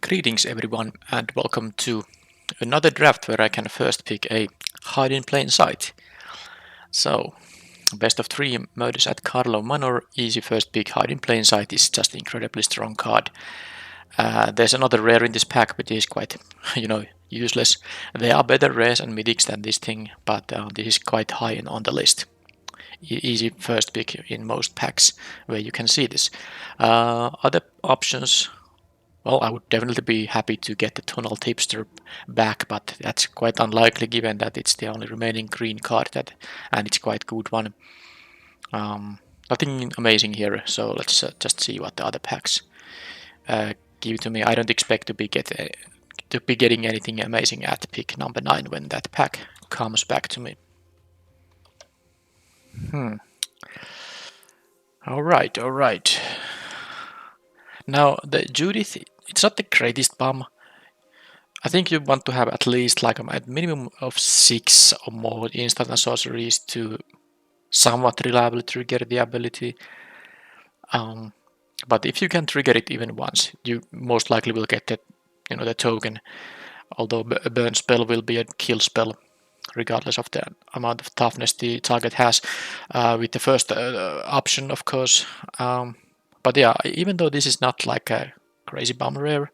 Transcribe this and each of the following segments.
Greetings everyone and welcome to another draft where I can first pick a hide in plain sight. So, best of three murders at Karlov Manor, easy first pick, hide in plain sight is just incredibly strong card. There's another rare in this pack which is quite, useless. There are better rares and mythics than this thing, but this is quite high on the list. Easy first pick in most packs where you can see this. Other options, well, I would definitely be happy to get the Tonal Tipster back, but that's quite unlikely given that it's the only remaining green card and it's quite good one. Nothing amazing here, so let's just see what the other packs give to me. I don't expect to be getting anything amazing at pick number 9 when that pack comes back to me. All right. Now the Judith, it's not the greatest bomb. I think you want to have at least like a minimum of 6 or more instant and sorceries to somewhat reliably trigger the ability. But if you can trigger it even once, you most likely will get the token. Although a burn spell will be a kill spell, regardless of the amount of toughness the target has. With the first option, of course. But yeah, even though this is not like a crazy bomb rare,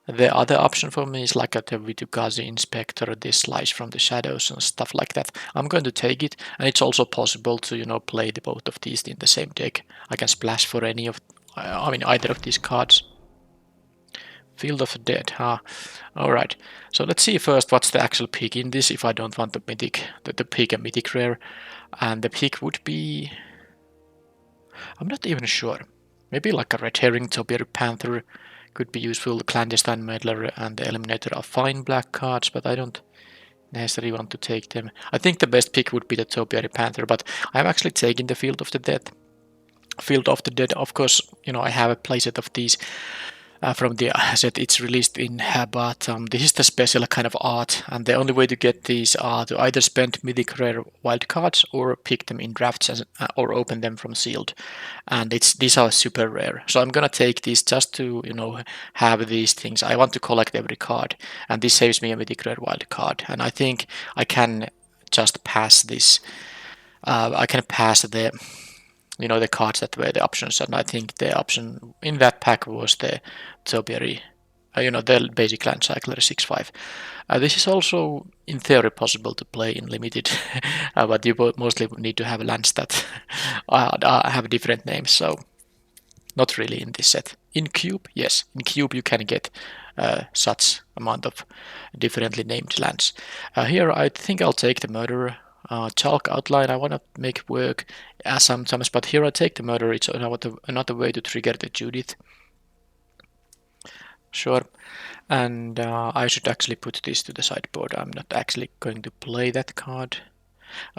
the other option for me is like a Vitukazi Inspector, this Slice from the Shadows and stuff like that. I'm going to take it, and it's also possible to play the both of these in the same deck. I can splash for either of these cards. Field of the Dead, huh? Alright, so let's see first what's the actual pick in this if I don't want the mythic, the pick a mythic rare. And the pick would be, I'm not even sure. Maybe like a Red Herring, Topiary Panther could be useful. The Clandestine Meddler and the Eliminator are fine black cards, but I don't necessarily want to take them. I think the best pick would be the Topiary Panther, but I'm actually taking the Field of the Dead. Field of the Dead, of course, I have a playset of these from the set it's released in, but this is the special kind of art, and the only way to get these are to either spend mythic rare wildcards or pick them in drafts or open them from sealed, and these are super rare. So I'm gonna take these just to have these things. I want to collect every card, and this saves me a mythic rare wildcard, and I think I can just pass this. I can pass the cards that were the options, and I think the option in that pack was the Topiary, the basic land cycler 6/5. This is also in theory possible to play in limited, but you mostly need to have lands that have different names, so not really in this set. In cube, yes, in cube you can get such amount of differently named lands. Here I think I'll take the Murderer. Chalk outline I want to make work sometimes, but here I take the Murderer. It's another way to trigger the Judith. Sure. And I should actually put this to the sideboard. I'm not actually going to play that card.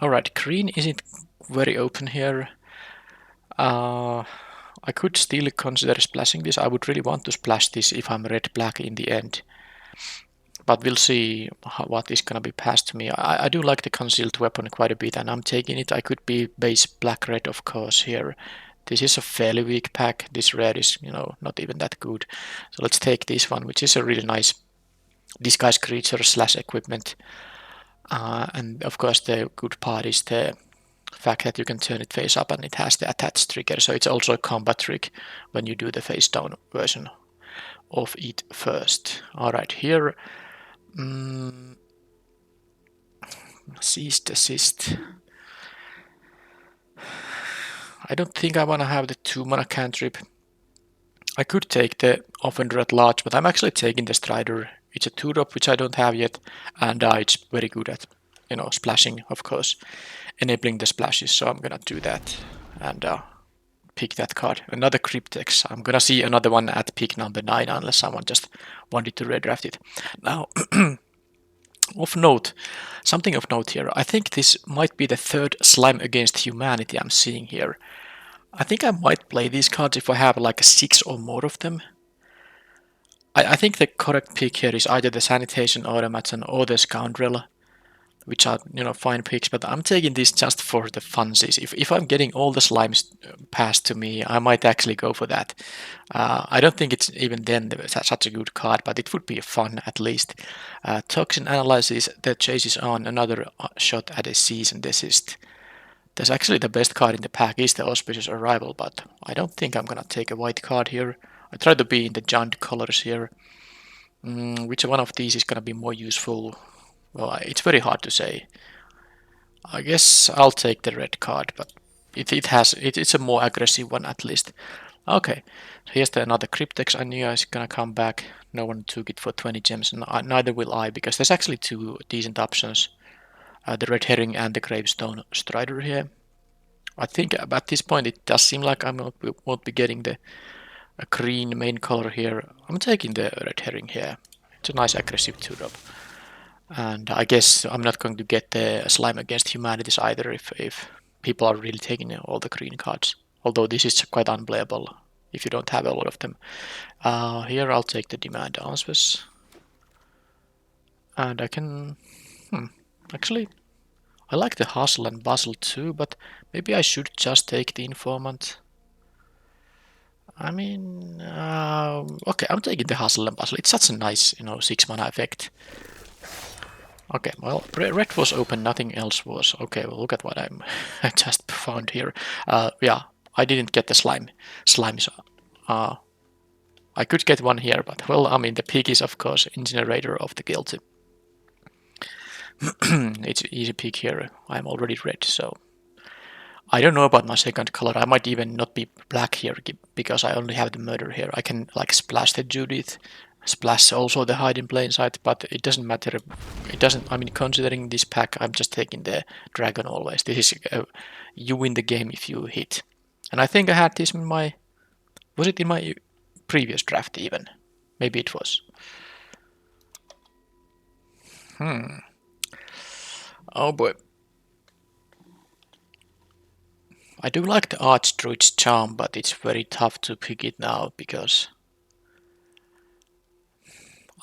Alright, green isn't very open here. I could still consider splashing this. I would really want to splash this if I'm red-black in the end. But we'll see what is going to be passed to me. I do like the concealed weapon quite a bit, and I'm taking it. I could be base black-red, of course, here. This is a fairly weak pack. This rare is, not even that good. So let's take this one, which is a really nice disguise creature / equipment. And of course, the good part is the fact that you can turn it face up and it has the attached trigger. So it's also a combat trick when you do the face down version of it first. Alright, here. Cease desist. I don't think I want to have the 2-mana cantrip. I could take the Offender at Large, but I'm actually taking the Strider. It's a 2-drop, which I don't have yet, and it's very good at, splashing, of course, enabling the splashes, so I'm gonna do that, and pick that card. Another Cryptex. I'm gonna see another one at pick number 9, unless someone just wanted to redraft it. Now, something of note here. I think this might be the third Slime Against Humanity I'm seeing here. I think I might play these cards if I have like 6 or more of them. I think the correct pick here is either the Sanitation Automaton or the Scoundrel. which are, you know, fine picks, but I'm taking this just for the funsies. If I'm getting all the slimes passed to me, I might actually go for that. I don't think it's even then such a good card, but it would be fun at least. Toxin analysis that chases on another shot at a season desist. There's actually the best card in the pack is the Auspicious Arrival, but I don't think I'm gonna take a white card here. I try to be in the giant colors here. Which one of these is gonna be more useful? Well, it's very hard to say. I guess I'll take the red card, but it's a more aggressive one at least. Okay, so here's another Cryptex. I knew I was gonna come back. No one took it for 20 gems, and neither will I, because there's actually two decent options. The Red Herring and the Gravestone Strider here. I think at this point it does seem like I won't be getting the a green main color here. I'm taking the Red Herring here. It's a nice aggressive 2-drop. And I guess I'm not going to get the Slime Against Humanities either if people are really taking all the green cards. Although this is quite unplayable if you don't have a lot of them. Here I'll take the Demand Answers. And I can... actually, I like the Hustle and Bustle too, but maybe I should just take the Informant. I mean, okay, I'm taking the Hustle and Bustle. It's such a nice, 6-mana effect. Okay, well, red was open, nothing else was. Okay, well, look at what I'm just found here. Yeah, I didn't get the slimes. I could get one here, but, well, I mean, the pick is, of course, Incinerator of the Guilty. It's an easy pick here. I'm already red, so... I don't know about my second color. I might even not be black here, because I only have the Murder here. I can, like, splash the Judith, splash also the Hide in Plain Sight, but it doesn't matter. It doesn't, I mean, considering this pack, I'm just taking the Dragon always. This is, you win the game if you hit. And I think I had this in my, was it in my previous draft even? Maybe it was. Oh boy. I do like the Archdruid's Charm, but it's very tough to pick it now because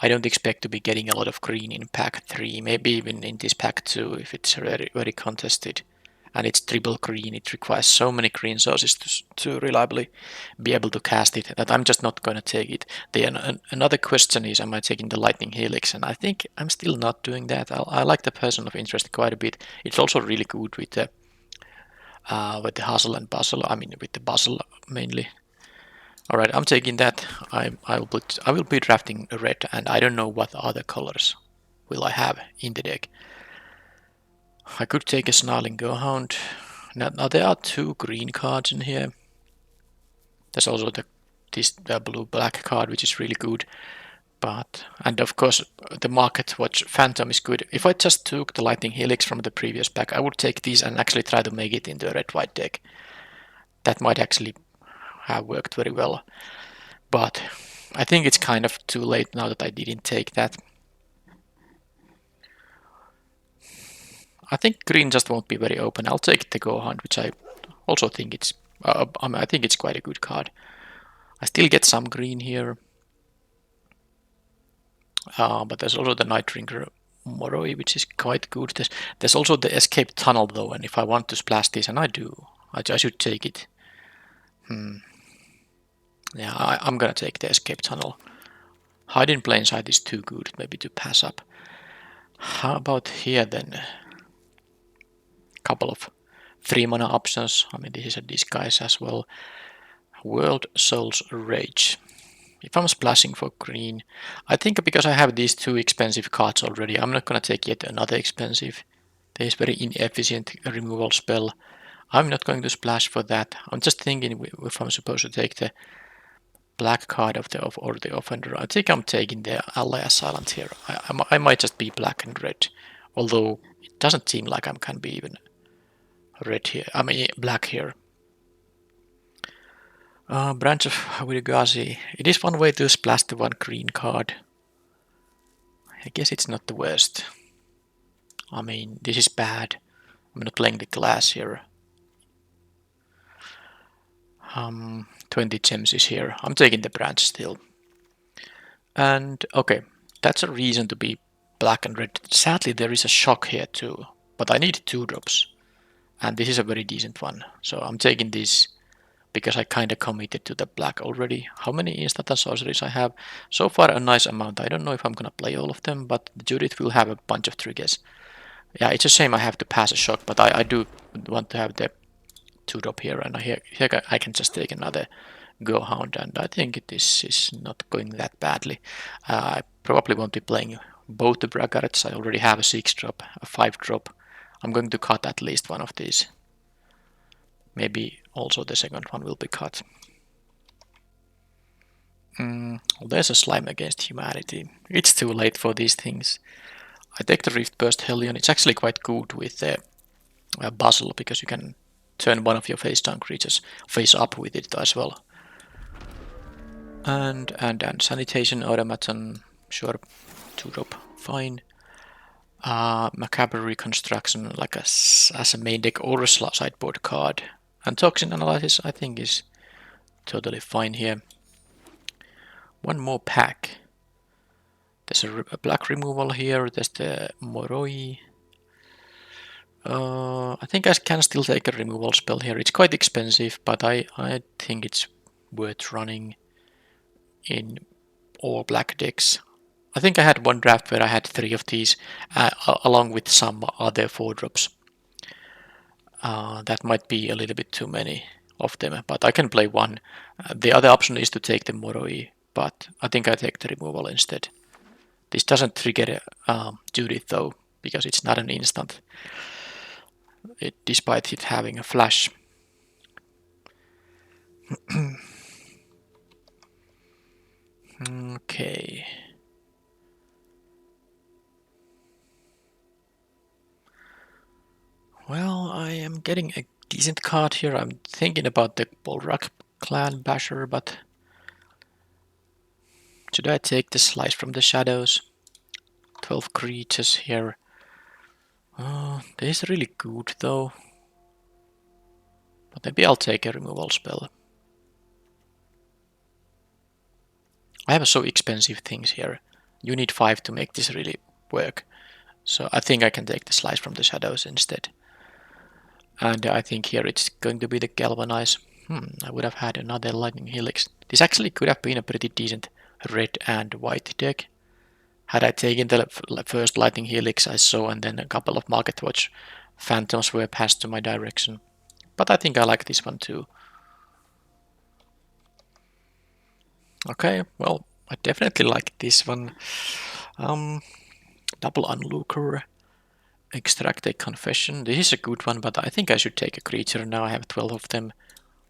I don't expect to be getting a lot of green in pack 3, maybe even in this pack 2 if it's very, very contested. And it's triple green, it requires so many green sources to reliably be able to cast it that I'm just not going to take it. Another question is, am I taking the Lightning Helix? And I think I'm still not doing that. I like the Person of Interest quite a bit. It's also really good with the Hustle and Bustle, I mean with the Bustle mainly. Alright, I'm taking that. I will be drafting a red, and I don't know what other colors will I have in the deck. I could take a Snarling Gorehound. Now there are 2 green cards in here. There's also the blue-black card, which is really good. And of course, the Market Watch Phantom is good. If I just took the Lightning Helix from the previous pack, I would take these and actually try to make it into a red-white deck. That might actually have worked very well. But I think it's kind of too late now that I didn't take that. I think green just won't be very open. I'll take the Gorehound, which I also think it's... I think it's quite a good card. I still get some green here. But there's also the Nightbringer Moroi, which is quite good. There's also the Escape Tunnel, though, and if I want to splash this, and I do, I should take it. Yeah, I'm gonna take the Escape Tunnel. Hide in Plain Sight is too good, maybe to pass up. How about here, then? Couple of 3-mana options. I mean, this is a Disguise as well. World Soul's Rage. If I'm splashing for green, I think because I have these 2 expensive cards already, I'm not gonna take yet another expensive. There's very inefficient removal spell. I'm not going to splash for that. I'm just thinking if I'm supposed to take the black card of the Offender. I think I'm taking the Ally Assailant here. I might just be black and red, although it doesn't seem like I can be even red here. I mean black here. Branch of Widagazi. It is one way to splash the 1 green card. I guess it's not the worst. I mean, this is bad. I'm not playing the glass here. 20 gems is here. I'm taking the branch still. And okay, that's a reason to be black and red. Sadly, there is a shock here too, but I need 2 drops. And this is a very decent one. So I'm taking this because I kind of committed to the black already. How many instant and sorceries I have? So far a nice amount. I don't know if I'm gonna play all of them, but Judith will have a bunch of triggers. Yeah, it's a shame I have to pass a shock, but I do want to have the 2 drop here, and here I can just take another Go Hound, and I think this is not going that badly. I probably won't be playing both the braggarts. I already have a 6 drop, a 5 drop. I'm going to cut at least one of these. Maybe also the second one will be cut. Well, there's a slime against humanity. It's too late for these things. I take the Rift Burst Hellion. It's actually quite good with the Bustle because you can turn one of your face down creatures face up with it as well. And Sanitation Automaton, sure, 2 drop, fine. Macabre Reconstruction like as a main deck or a sideboard card. And Toxin Analysis I think is totally fine here. One more pack. There's a black removal here, there's the Moroi. I think I can still take a removal spell here. It's quite expensive, but I think it's worth running in all black decks. I think I had one draft where I had 3 of these, along with some other 4 drops. That might be a little bit too many of them, but I can play one. The other option is to take the Moroi, but I think I take the removal instead. This doesn't trigger Judith though, because it's not an instant, despite it having a flash. Okay. Well, I am getting a decent card here. I'm thinking about the Bolrak Clan Basher, but should I take the Slice from the Shadows? 12 creatures here. This is really good though. But maybe I'll take a removal spell. I have so expensive things here. You need 5 to make this really work. So I think I can take the Slice from the Shadows instead. And I think here it's going to be the Galvanize. I would have had another Lightning Helix. This actually could have been a pretty decent red and white deck. Had I taken the first Lightning Helix I saw and then a couple of Market Watch Phantoms were passed to my direction. But I think I like this one too. Okay, well, I definitely like this one. Double Onlooker, Extract a Confession. This is a good one, but I think I should take a creature. Now I have 12 of them.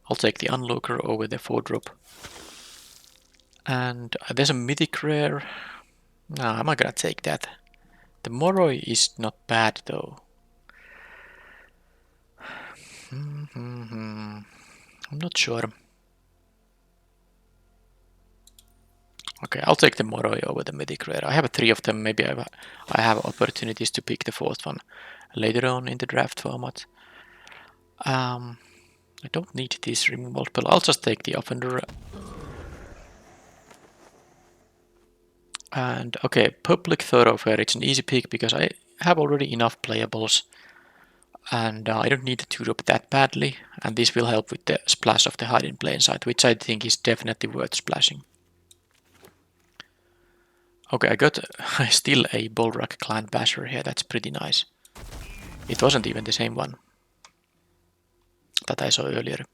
I'll take the Onlooker over the 4 drop. And there's a Mythic Rare. No, I'm not gonna take that. The Moroi is not bad though. I'm not sure. Okay, I'll take the Moroi over the Mythic Rare. I have 3 of them. Maybe I have opportunities to pick the 4th one later on in the draft format. I don't need this removal spell. I'll just take the Offender. And okay, Public Thoroughfare. It's an easy pick because I have already enough playables. And I don't need to 2-drop that badly. And this will help with the splash of the Hide in Plain Sight, which I think is definitely worth splashing. Okay, I got still a Bolrak Clan Basher here. That's pretty nice. It wasn't even the same one that I saw earlier.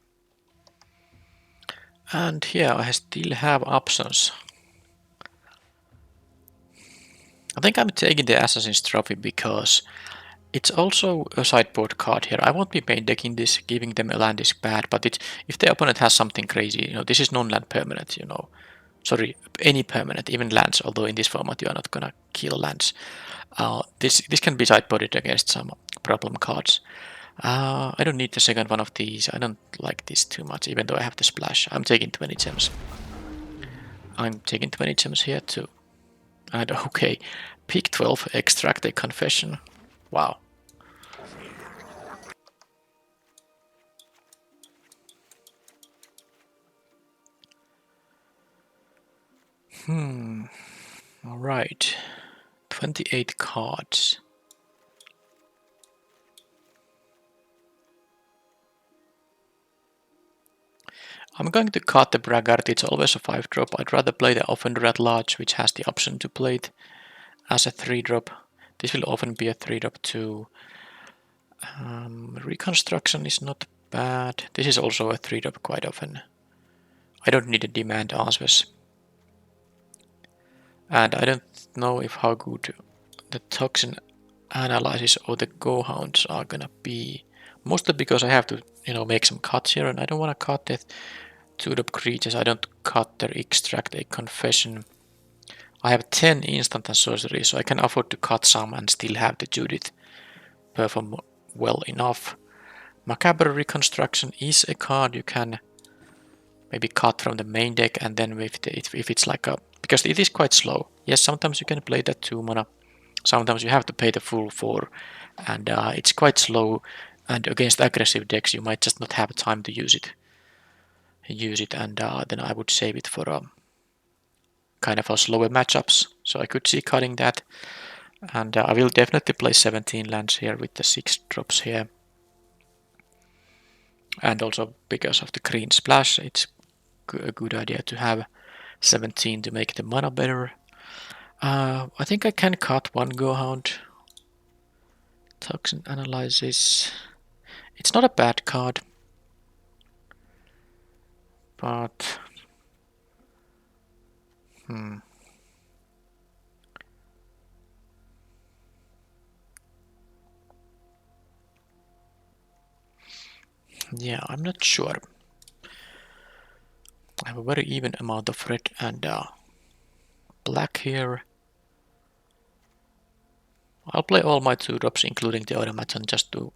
And here I still have options. I think I'm taking the Assassin's Trophy because it's also a sideboard card here. I won't be main decking this, giving them a land is bad, but if the opponent has something crazy, this is non-land permanent, Sorry, any permanent, even lands, although in this format you are not gonna kill lands. This can be sideboarded against some problem cards. I don't need the second one of these. I don't like this too much, even though I have the splash. I'm taking 20 gems. I'm taking 20 gems here too. And okay, pick 12, extract a confession. Wow. Alright. 28 cards. I'm going to cut the Braggart. It's always a 5-drop. I'd rather play the Offender at Large, which has the option to play it as a 3-drop. This will often be a 3-drop too. Reconstruction is not bad. This is also a 3-drop quite often. I don't need a demand answers. And I don't know if how good the toxin analysis or the go hounds are gonna be. Mostly because I have to, make some cuts here, and I don't want to cut the 2-drop creatures. I don't cut their extract a confession. I have 10 instant and sorcery, so I can afford to cut some and still have the Judith perform well enough. Macabre Reconstruction is a card you can maybe cut from the main deck, and then if it's like a, because it is quite slow. Yes, sometimes you can play that 2 mana. Sometimes you have to pay the full 4, and it's quite slow. And against aggressive decks, you might just not have time to use it. And then I would save it for kind of a slower matchups. So I could see cutting that, and I will definitely play 17 lands here with the 6 drops here. And also because of the green splash, it's a good idea to have 17 to make the mana better. I think I can cut one Go Hound. Toxin Analysis. It's not a bad card, but yeah, I'm not sure. I have a very even amount of red and black here. I'll play all my 2-drops, including the automaton, just to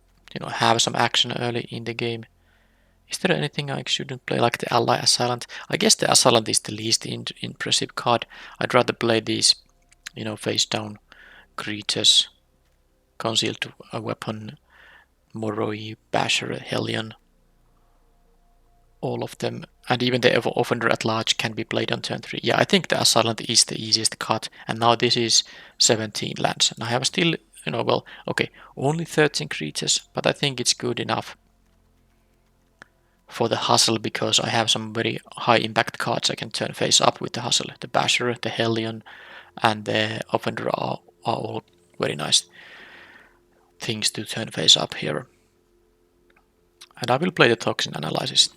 have some action early in the game. Is there anything I shouldn't play, like the Ally Assailant? I guess the Assailant is the least impressive card. I'd rather play these, face down creatures, concealed a weapon, Moroi, Basher, Hellion. All of them, and even the Offender at Large can be played on turn 3. Yeah, I think the Assailant is the easiest cut, and now this is 17 lands. And I have still, well, okay, only 13 creatures, but I think it's good enough for the hustle, because I have some very high impact cards I can turn face up with the hustle. The Basher, the Hellion, and the Offender are all very nice things to turn face up here. And I will play the Toxin Analysis.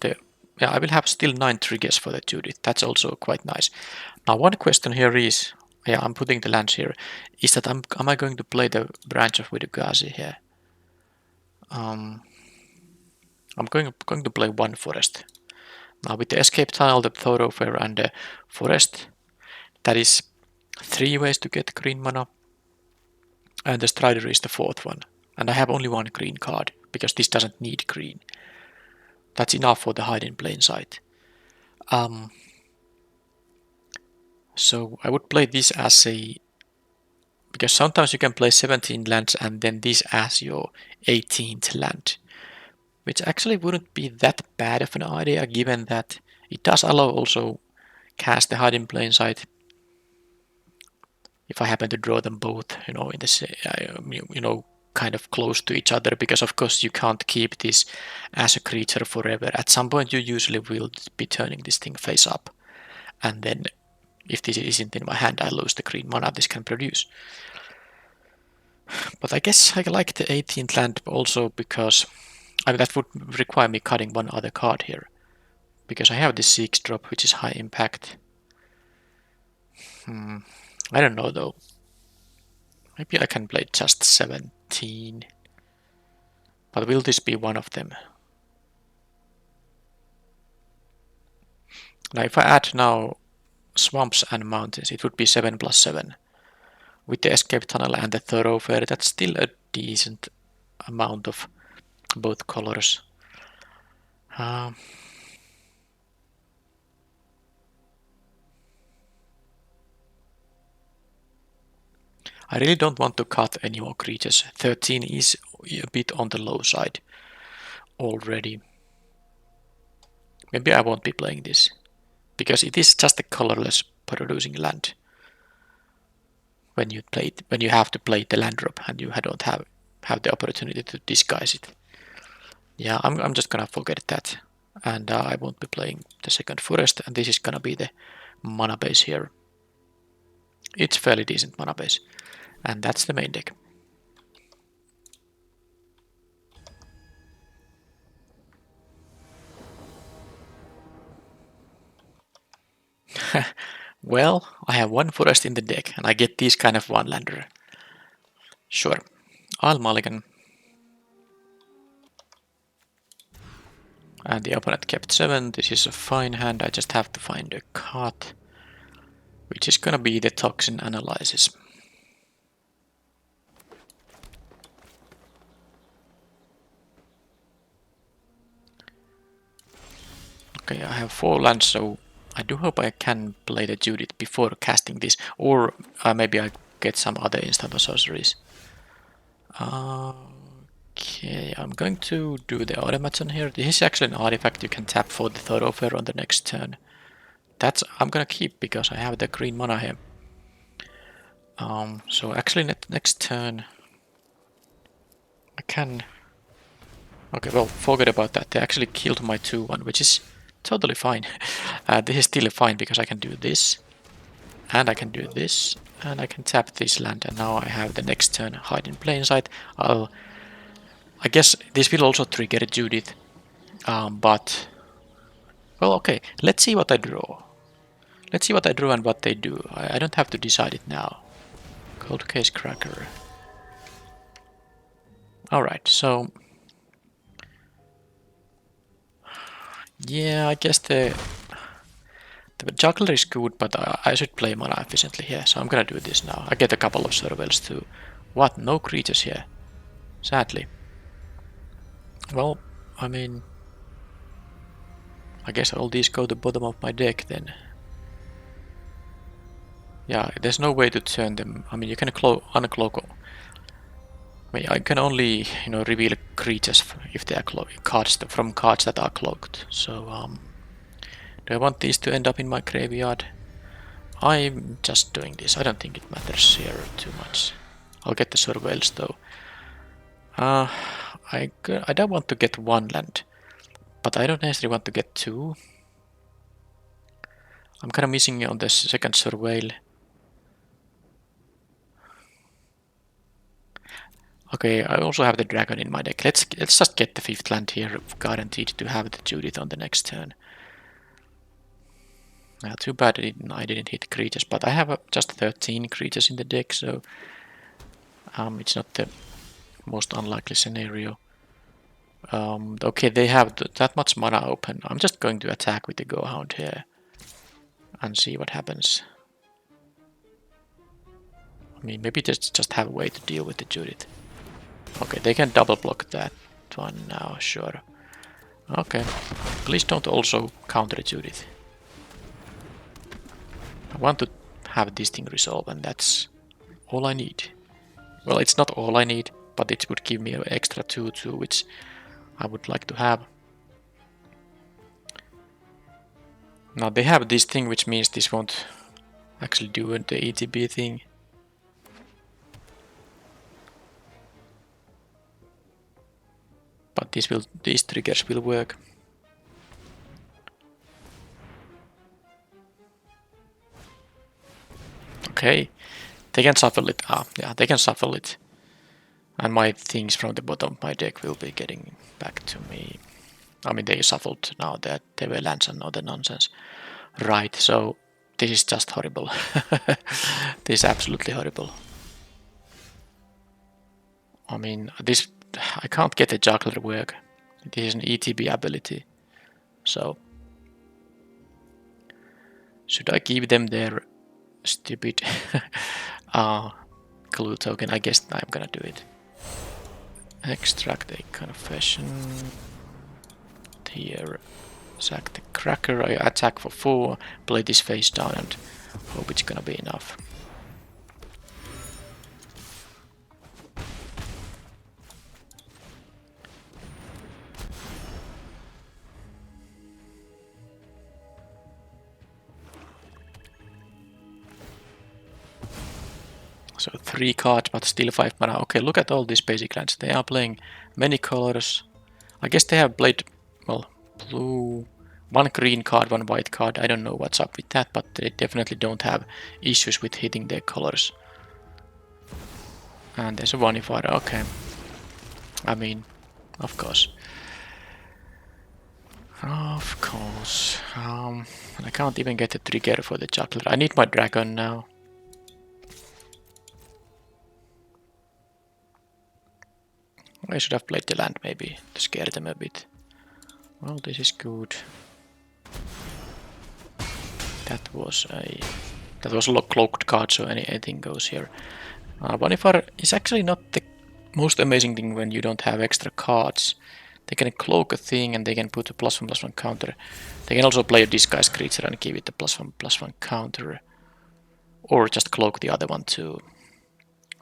I will have still 9 triggers for the Judith. That's also quite nice. Now one question here is, I'm putting the lands here, is that am I going to play the Branch of Vidugazi here? I'm going to play 1 forest. Now with the Escape Tunnel, the Thoroughfare, and the Forest, that is 3 ways to get green mana, and the Strider is the 4th one. And I have only 1 green card, because this doesn't need green. That's enough for the hide in plain sight. So I would play this as a, because sometimes you can play 17 lands and then this as your 18th land, which actually wouldn't be that bad of an idea, given that it does allow also cast the hide in plain sight if I happen to draw them both, in the kind of close to each other, because of course you can't keep this as a creature forever. At some point you usually will be turning this thing face up, and then if this isn't in my hand, I lose the green mana this can produce. But I guess I like the 18th land also because that would require me cutting 1 other card here, because I have this 6-drop which is high impact. I don't know though. Maybe I can play just 17. But will this be one of them? Now if I add now swamps and mountains, it would be 7+7. With the Escape Tunnel and the Thoroughfare, that's still a decent amount of both colors. I really don't want to cut any more creatures. 13 is a bit on the low side already. Maybe I won't be playing this, because it is just a colorless producing land. when you have to play the land drop and you don't have the opportunity to disguise it. Yeah, I'm just gonna forget that, and I won't be playing the second forest, and this is gonna be the mana base here. It's fairly decent mana base, and that's the main deck. Well, I have one forest in the deck, and I get this kind of one lander. Sure, I'll mulligan. And the opponent kept 7. This is a fine hand. I just have to find a card, which is gonna be the Toxin Analysis. Okay, I have 4 lands, so I do hope I can play the Judith before casting this, or maybe I get some other instant sorceries. Okay, I'm going to do the automaton here. This is actually an artifact you can tap for the Thoroughfare on the next turn. That's I'm gonna keep because I have the green mana here. So actually next turn I can... Okay, well, forget about that. They actually killed my 2-1, which is totally fine. This is still fine because I can do this, and I can do this, and I can tap this land, and now I have the next turn hide in plain sight. I guess this will also trigger Judith, but... Well, okay, let's see what I draw. Let's see what I draw and what they do. I don't have to decide it now. Cold Case Cracker. Alright, so... Yeah, I guess the juggler is good, but I should play mana efficiently here, so I'm gonna do this now. I get a couple of surveils too. What? No creatures here? Sadly. Well, I mean... I guess all these go to the bottom of my deck then. Yeah, there's no way to turn them. I mean, you can uncloak. I mean, I can only, reveal creatures if they are cards from cards that are cloaked. So, do I want these to end up in my graveyard? I'm just doing this. I don't think it matters here too much. I'll get the surveils though. I don't want to get 1 land, but I don't necessarily want to get 2. I'm kind of missing on the second surveil. Okay, I also have the dragon in my deck. Let's just get the 5th land here, guaranteed to have the Judith on the next turn. Too bad I didn't hit creatures, but I have just 13 creatures in the deck, so it's not the most unlikely scenario. Okay, they have that much mana open. I'm just going to attack with the Go-Hound here and see what happens. I mean, maybe just have a way to deal with the Judith. Okay, they can double block that one now, sure. Okay, please don't also counter Judith. I want to have this thing resolve, and that's all I need. Well, it's not all I need, but it would give me an extra 2/2, which I would like to have. Now they have this thing, which means this won't actually do the ETB thing. But these triggers will work. Okay, they can shuffle it. Yeah, they can shuffle it. And my things from the bottom of my deck will be getting back to me. I mean, they shuffled now that they were lands and other nonsense. Right, so this is just horrible. This is absolutely horrible. I mean, I can't get a juggler work. This is an ETB ability. So, should I give them their stupid clue token? I guess I'm gonna do it. Extract a confession. Here, sack the cracker. I attack for 4, play this face down, and hope it's gonna be enough. So 3 cards, but still 5 mana. Okay, look at all these basic lands. They are playing many colors. I guess they have played, well, blue, 1 green card, 1 white card. I don't know what's up with that, but they definitely don't have issues with hitting their colors. And there's a Vanifier, okay. I mean, of course. Of course. I can't even get a trigger for the juggler. I need my dragon now. I should have played the land maybe to scare them a bit. Well, this is good. That was a cloaked card, so anything goes here. Vanifier is actually not the most amazing thing when you don't have extra cards. They can cloak a thing and they can put a +1/+1 counter. They can also play a disguise creature and give it a +1/+1 counter. Or just cloak the other one too.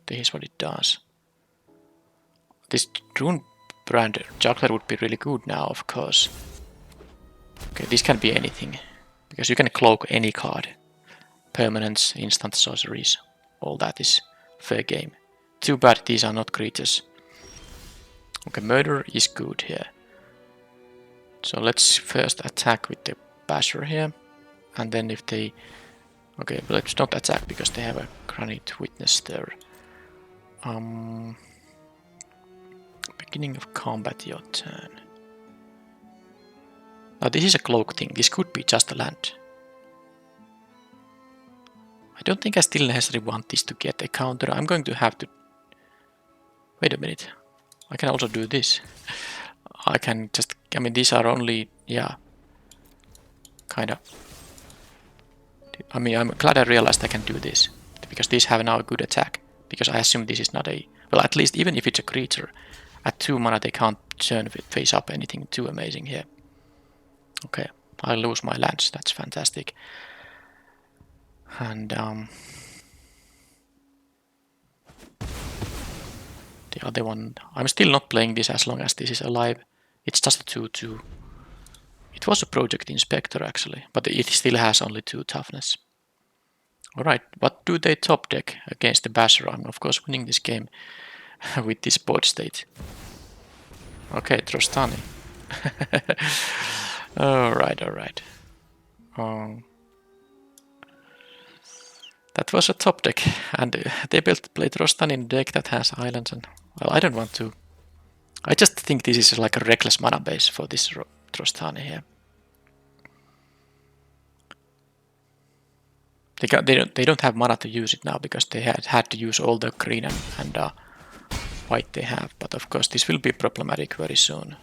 This is what it does. This Rune Brand Juggler would be really good now, of course. Okay, this can be anything. Because you can cloak any card. Permanents, instant sorceries. All that is fair game. Too bad these are not creatures. Okay, murder is good here. So let's first attack with the basher here. And then if they... Okay, but let's not attack because they have a granite witness there. Beginning of combat, your turn. Now this is a cloak thing. This could be just a land. I don't think I still necessarily want this to get a counter. I'm going to have to... Wait a minute. I can also do this. I can just... I mean, these are only... Yeah. Kinda. I mean, I'm glad I realized I can do this. Because these have now a good attack. Because I assume this is not a... Well, at least even if it's a creature, at 2 mana they can't turn face up anything too amazing here. Okay, I lose my lands. That's fantastic. And the other one... I'm still not playing this as long as this is alive. It's just a 2/2. It was a Project Inspector actually, but it still has only 2 toughness. Alright, what do they top deck against the Basher? I'm of course winning this game with this board state. Okay, Trostani. Alright. That was a top deck, and they played Trostani in a deck that has islands, and well, I don't want to. I just think this is like a reckless mana base for this Trostani here. They don't have mana to use it now because they had to use all the green and white they have, but of course this will be problematic very soon.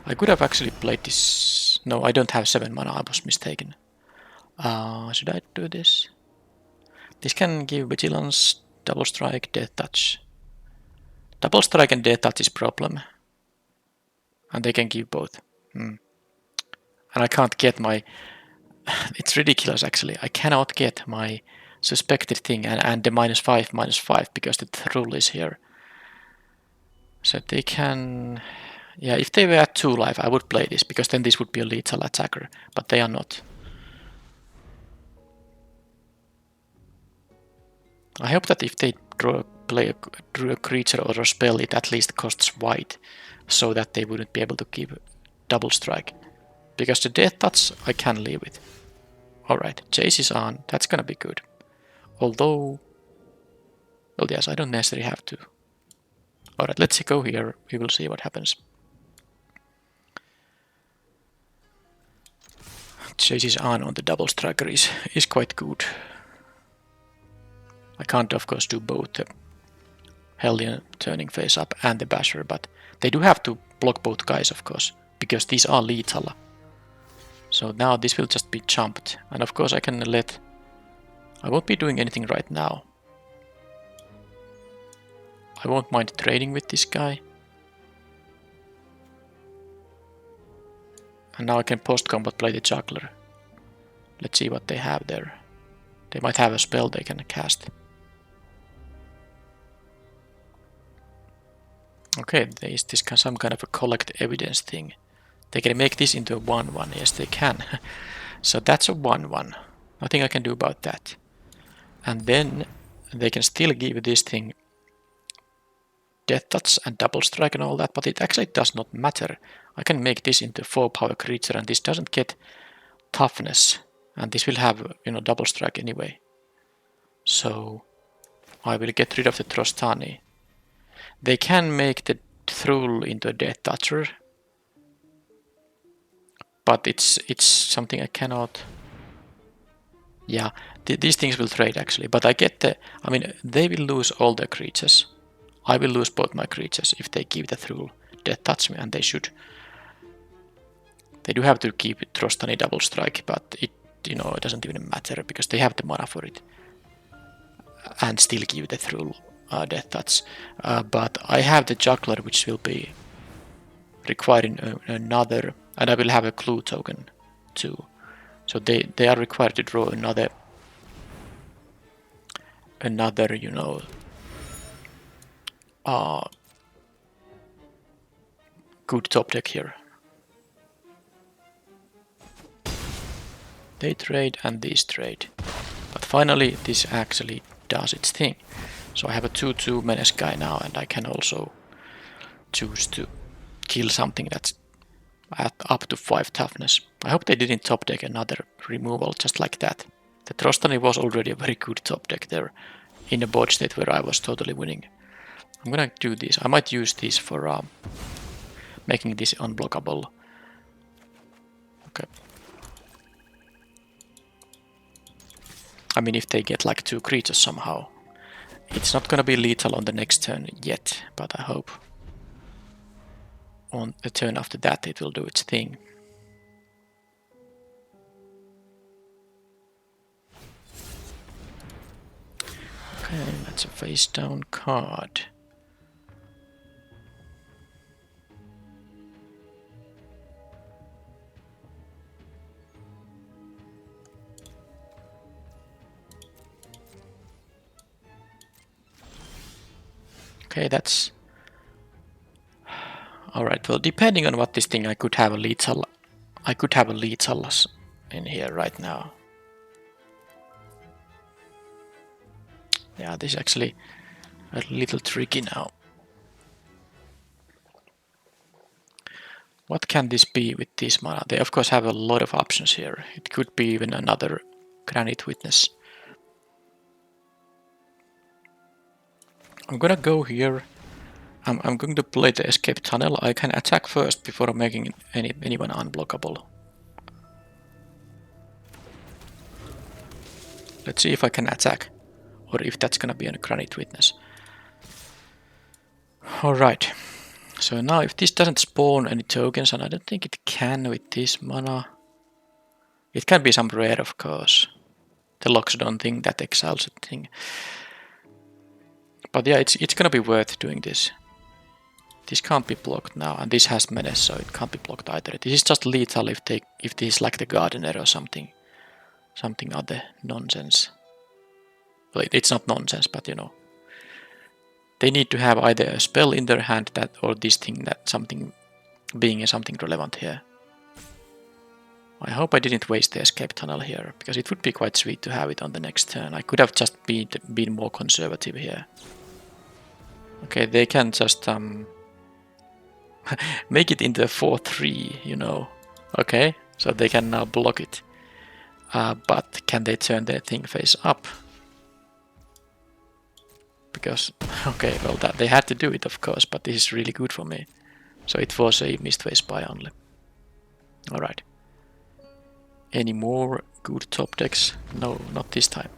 I could have actually played this... No, I don't have 7 mana, I was mistaken. Should I do this? This can give Vigilance, Double Strike, Death Touch. Double Strike and Death Touch is problem. And they can give both. And I can't get my... It's ridiculous actually. I cannot get my suspected thing and the -5/-5 because the troll is here. So they can... Yeah, if they were at 2 life I would play this because then this would be a lethal attacker. But they are not. I hope that if they drew a creature or a spell, it at least costs white, so that they wouldn't be able to give double strike. Because the Death Touch I can live with. Alright, Chase is on, that's gonna be good. Although... Well, yes, I don't necessarily have to. Alright, let's go here, we will see what happens. Chase is on the double striker is quite good. I can't of course do both the Hellion turning face up and the Basher, but they do have to block both guys of course, because these are lethal. So now this will just be jumped, and of course I can let... I won't be doing anything right now. I won't mind trading with this guy. And now I can post-combat play the Juggler. Let's see what they have there. They might have a spell they can cast. Okay, there is this some kind of a collect evidence thing. They can make this into a 1/1. Yes, they can. So that's a 1/1. Nothing I can do about that. And then they can still give this thing death touch and double strike and all that, but it actually does not matter. I can make this into a 4-power creature and this doesn't get toughness, and this will have, you know, double strike anyway. So I will get rid of the Trostani. They can make the Thrall into a death toucher, but it's something I cannot. Yeah, these things will trade actually, but I get the. I mean, they will lose all their creatures. I will lose both my creatures if they give the Thrall death touch me, and they should. They do have to keep Trostani double strike, but it, you know, it doesn't even matter because they have the mana for it, and still give the Thrall death touch. But I have the Juggler, which will be requiring another, and I will have a clue token too. So they are required to draw another, you know, good top deck here. They trade and these trade, but finally this actually does its thing. So I have a 2/2 menace guy now, and I can also choose to kill something that's at up to 5 toughness. I hope they didn't top deck another removal just like that. The Trostani was already a very good top deck there in a board state where I was totally winning. I'm gonna do this. I might use this for making this unblockable. Okay. I mean, if they get like 2 creatures somehow. It's not gonna be lethal on the next turn yet, but I hope on the turn after that it will do its thing. Okay, that's a face down card. Okay, that's alright. Well, depending on what this thing, I could have a lethal. I could have a lethal in here right now. Yeah, this is actually a little tricky now. What can this be with this mana? They of course have a lot of options here. It could be even another Granite Witness. I'm gonna go here. I'm going to play the escape tunnel. I can attack first before making anyone unblockable. Let's see if I can attack, or if that's gonna be a Granite Witness. Alright, so now if this doesn't spawn any tokens, and I don't think it can with this mana. It can be some rare, of course. The Loxodon thing that exiles a thing. But yeah, it's gonna be worth doing this. This can't be blocked now, and this has menace, so it can't be blocked either. This is just lethal if this is like the Gardener or something other nonsense. Well, it's not nonsense, but you know, they need to have either a spell in their hand that, or this thing that something relevant here. I hope I didn't waste the escape tunnel here, because it would be quite sweet to have it on the next turn. I could have just been more conservative here. Okay, they can just make it into a 4/3, you know. Okay, so they can now block it. But can they turn their thing face up? Because, okay, well, that they had to do it, of course, but this is really good for me. So it was a Mistface buy only. Alright. Any more good top decks? No, not this time.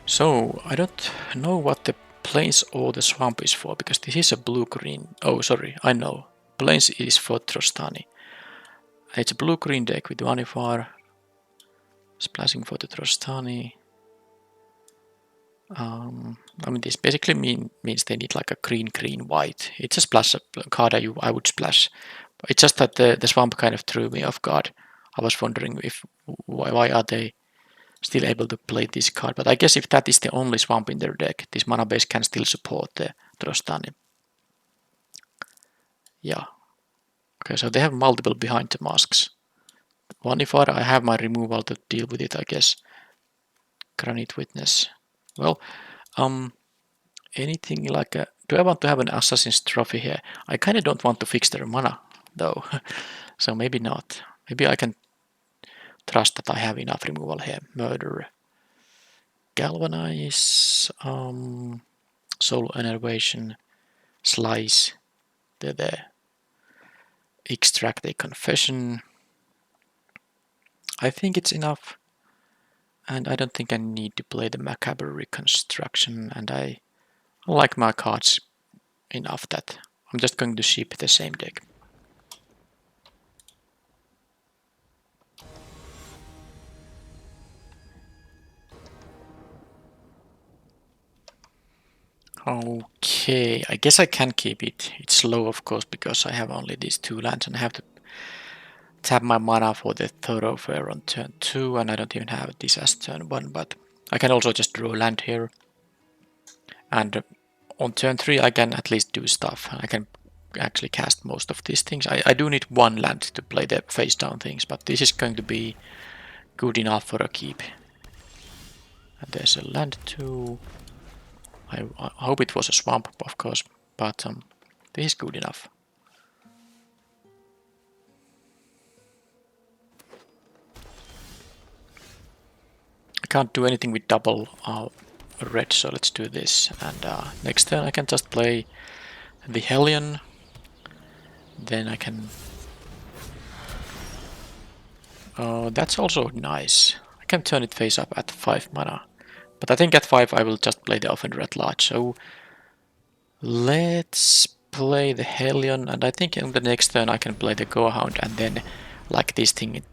So, I don't know what the Plains or the Swamp is for, because this is a blue-green. Oh, sorry, I know. Plains is for Trostani. It's a blue-green deck with Vannifar. Splashing for the Trostani. I mean, this basically means they need like a green-white. It's a splash card I would splash. It's just that the Swamp kind of threw me off guard. I was wondering why are they still able to play this card, but I guess if that is the only Swamp in their deck, this mana base can still support the Trostani. Yeah. Okay, so they have multiple behind the masks. Vannifar, I have my removal to deal with it, I guess. Granite Witness. Well, anything like a... Do I want to have an Assassin's Trophy here? I kind of don't want to fix their mana, though. So maybe not. Maybe I can trust that I have enough removal here. Murder. Galvanize. Soul Enervation. Slice. They're there. Extract a Confession. I think it's enough. And I don't think I need to play the Macabre Reconstruction. And I like my cards enough that I'm just going to ship the same deck. Okay, I guess I can keep it. It's low, of course, because I have only these 2 lands and I have to tap my mana for the Thoroughfare on turn 2, and I don't even have this as turn 1, but I can also just draw land here. And on turn 3 I can at least do stuff. I can actually cast most of these things. I do need 1 land to play the face down things, but this is going to be good enough for a keep. And there's a land too. I hope it was a swamp, of course, but this is good enough. I can't do anything with double red, so let's do this. And next turn I can just play the Hellion. Then I can... Oh, that's also nice. I can turn it face up at 5 mana. But I think at 5 I will just play the Offender at large. So let's play the Hellion, and I think in the next turn I can play the Gorehound and then like this thing,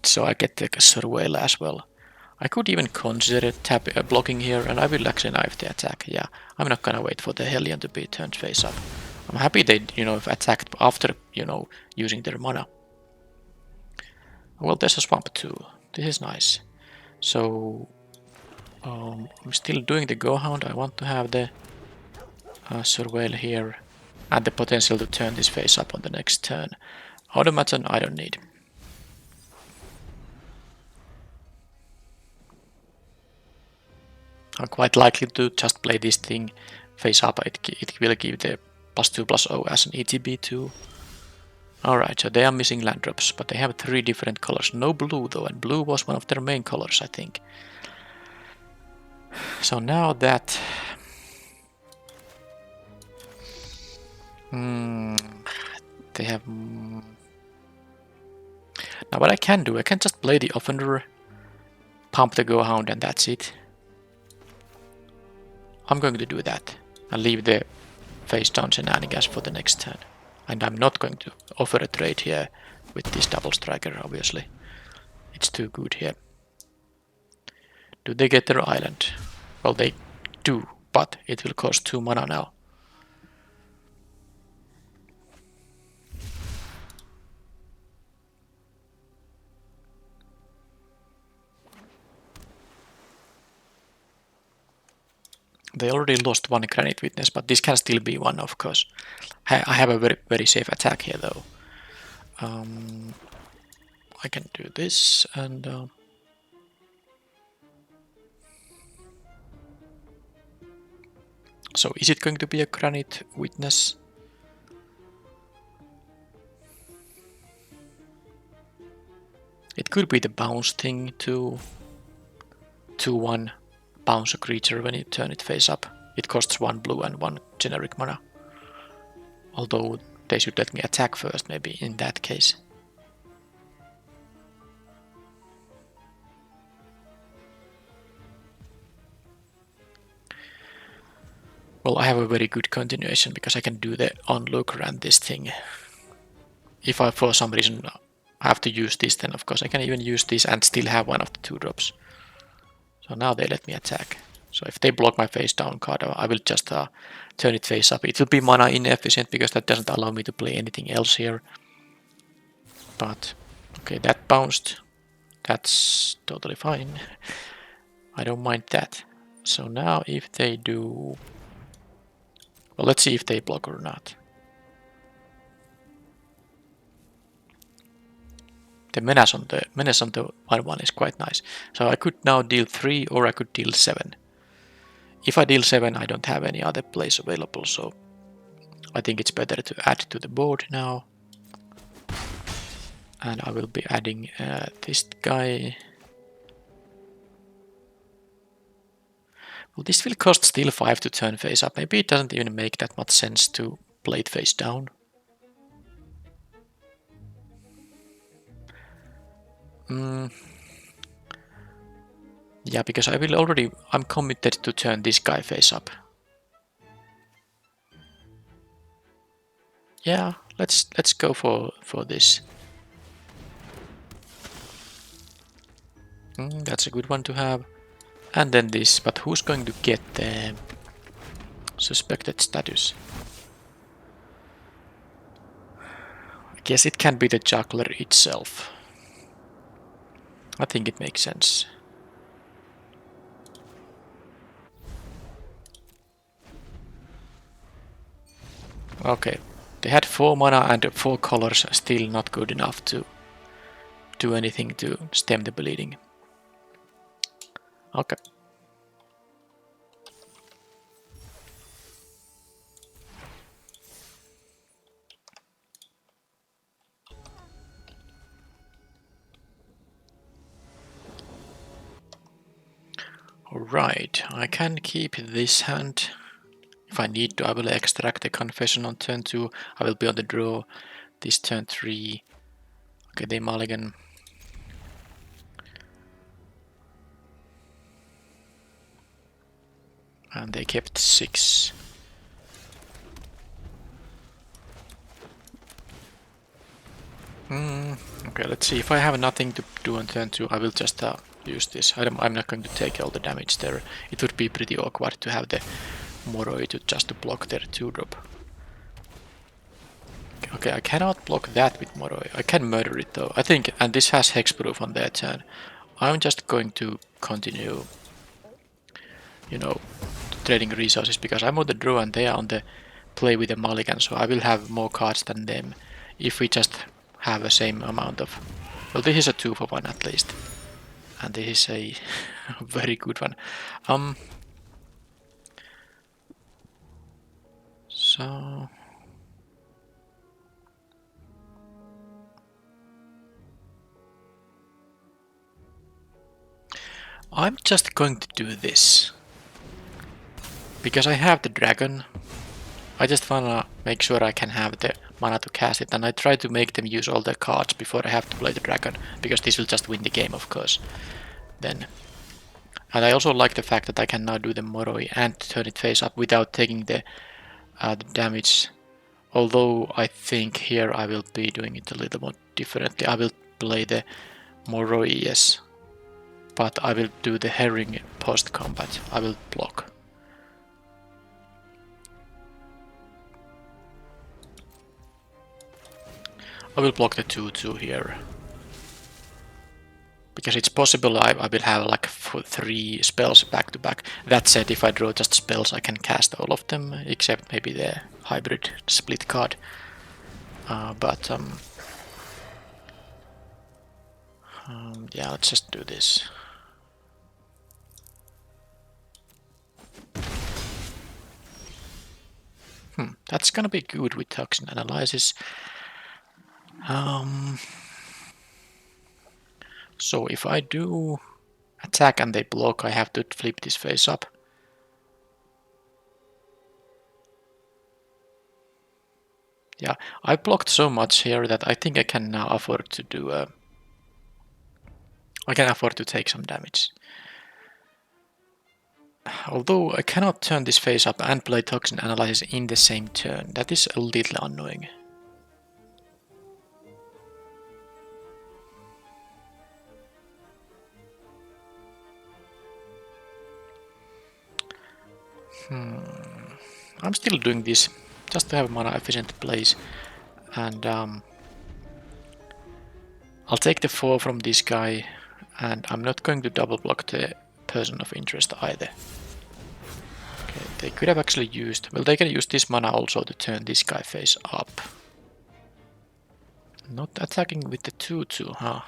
so I get the Surveiller as well. I could even consider blocking here, and I will actually knife the attack. Yeah, I'm not gonna wait for the Hellion to be turned face up. I'm happy they, attacked after, using their mana. Well, there's a swamp too. This is nice. So I'm still doing the Gorehound. I want to have the Surveil here and the potential to turn this face up on the next turn. Automaton I don't need. I'm quite likely to just play this thing face up. It will give the +2/+0 as an ETB too. Alright, so they are missing land drops, but they have 3 different colors. No blue though, and blue was one of their main colors, I think. So now that... they have... Now what I can do, I can just play the Offender, pump the Gorehound, and that's it. I'm going to do that and leave the face down shenanigans for the next turn. And I'm not going to offer a trade here with this double striker, obviously. It's too good here. Do they get their island? Well, they do, but it will cost 2 mana now. They already lost 1 Granite Witness, but this can still be one, of course. I have a very, very safe attack here, though. I can do this, and... So is it going to be a Granite Witness? It could be the bounce thing too. 2/1 bounce a creature when you turn it face up. It costs 1 blue and 1 generic mana. Although they should let me attack first, maybe in that case. Well, I have a very good continuation because I can do the onlooker and this thing. If I for some reason have to use this, then of course I can even use this and still have one of the 2 drops. So now they let me attack. So if they block my face down card, I will just turn it face up. It will be mana inefficient because that doesn't allow me to play anything else here. But okay, that bounced. That's totally fine. I don't mind that. So now if they do... Well, let's see if they block or not. The menace on the 1/1 is quite nice. So I could now deal 3 or I could deal 7. If I deal 7, I don't have any other plays available, so I think it's better to add to the board now. And I will be adding this guy. Well, this will cost still 5 to turn face up. Maybe it doesn't even make that much sense to play it face down. Yeah, because I'm committed to turn this guy face up. Yeah, let's go for this. That's a good one to have. And then this, but who's going to get the suspected status? I guess it can be the juggler itself. I think it makes sense. Okay, they had 4 mana and 4 colors, still not good enough to do anything to stem the bleeding. Okay. Alright, I can keep this hand. If I need to, I will extract the confession on turn 2. I will be on the draw this turn 3. Okay, they mulligan. And they kept 6. Okay, let's see. If I have nothing to do on turn 2, I will just use this. I'm not going to take all the damage there. It would be pretty awkward to have the Moroi just to block their 2-drop. Okay, I cannot block that with Moroi. I can murder it though. I think, and this has hexproof on their turn. I'm just going to continue, you know, trading resources because I'm on the draw and they are on the play with the mulligan, so I will have more cards than them if we just have the same amount of... Well, this is a 2-for-1 at least. And this is a very good one. So... I'm just going to do this. Because I have the dragon, I just wanna make sure I can have the mana to cast it, and I try to make them use all their cards before I have to play the dragon, because this will just win the game, of course. Then. And I also like the fact that I can now do the Moroi and turn it face up without taking the damage. Although I think here I will be doing it a little more differently. I will play the Moroi, yes. But I will do the herring post-combat. I will block. I will block the 2-2 here. Because it's possible I will have like 3 spells back to back. That said, if I draw just spells, I can cast all of them, except maybe the hybrid split card. Yeah, let's just do this. That's gonna be good with toxin analysis. So if I do attack and they block, I have to flip this face up. Yeah, I blocked so much here that I think I can now afford to do I can afford to take some damage. Although I cannot turn this face up and play toxin analysis in the same turn. That is a little annoying. I'm still doing this just to have mana efficient plays, and I'll take the 4 from this guy, and I'm not going to double block the person of interest either. Okay, they could have actually used... Well, they can use this mana also to turn this guy face up. Not attacking with the 2-2, huh?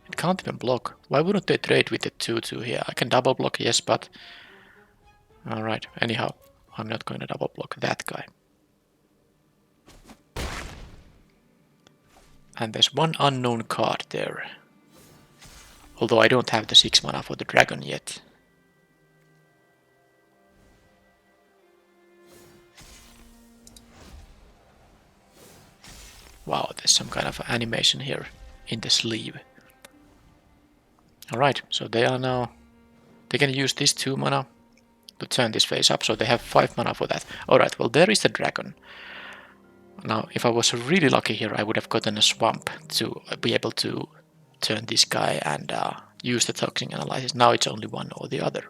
It can't even block. Why wouldn't they trade with the 2-2 here? I can double block, yes, but... Alright, anyhow, I'm not going to double block that guy. And there's one unknown card there. Although I don't have the 6 mana for the dragon yet. Wow, there's some kind of animation here in the sleeve. Alright, so they are now... They can use this 2 mana to turn this face up, so they have 5 mana for that. Alright, well there is the dragon. Now, if I was really lucky here, I would have gotten a swamp to be able to turn this guy and use the toxic analysis. Now it's only one or the other.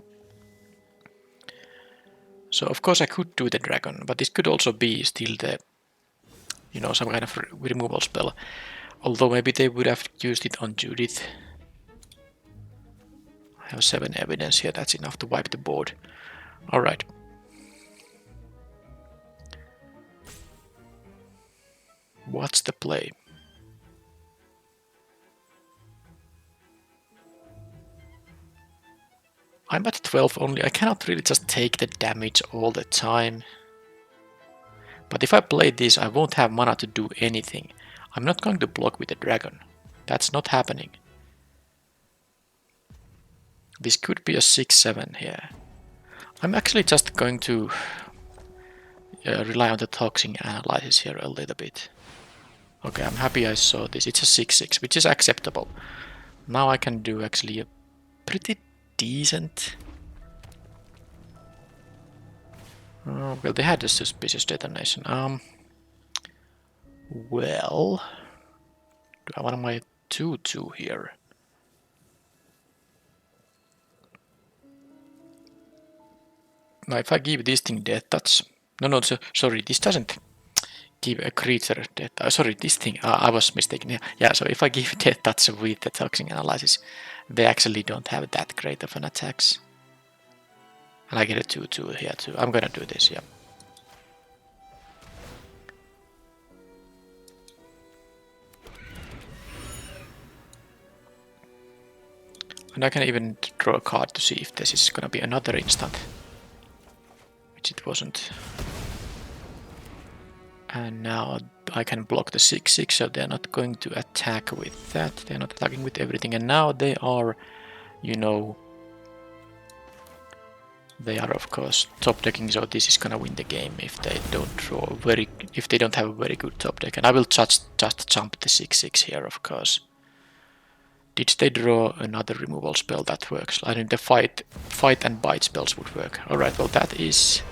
So of course I could do the dragon, but this could also be still the, you know, some kind of removal spell. Although maybe they would have used it on Judith. I have 7 evidence here, that's enough to wipe the board. Alright. What's the play? I'm at 12 only, I cannot really just take the damage all the time. But if I play this, I won't have mana to do anything. I'm not going to block with the dragon. That's not happening. This could be a 6-7 here. I'm actually just going to rely on the toxic analysis here a little bit. Okay, I'm happy I saw this. It's a 6-6, which is acceptable. Now I can do actually a pretty decent... well, they had a suspicious detonation. Well... Do I want my 2-2 here? Now if I give this thing death touch... No, sorry, this doesn't give a creature death touch. Sorry, this thing, I was mistaken. Yeah, so if I give death touch with the toxic analysis, they actually don't have that great of an attacks. And I get a 2-2 here too. I'm gonna do this, yeah. And I can even draw a card to see if this is gonna be another instant. Which it wasn't. And now I can block the 6-6, so they're not going to attack with that. They're not attacking with everything. And now they are, you know... They are of course top decking, so this is gonna win the game if they don't draw if they don't have a very good top deck. And I will just jump the 6-6 here, of course. Did they draw another removal spell that works? I think the fight and bite spells would work. Alright, well that is...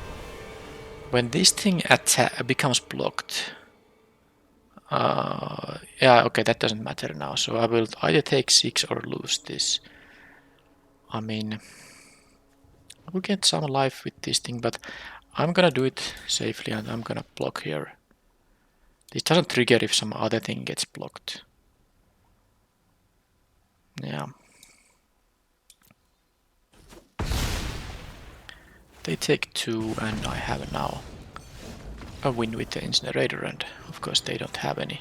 When this thing becomes blocked... yeah, okay, that doesn't matter now. So I will either take 6 or lose this. I mean... I will get some life with this thing, but I'm gonna do it safely and I'm gonna block here. This doesn't trigger if some other thing gets blocked. Yeah. They take 2 and I have now a win with the incinerator, and of course they don't have any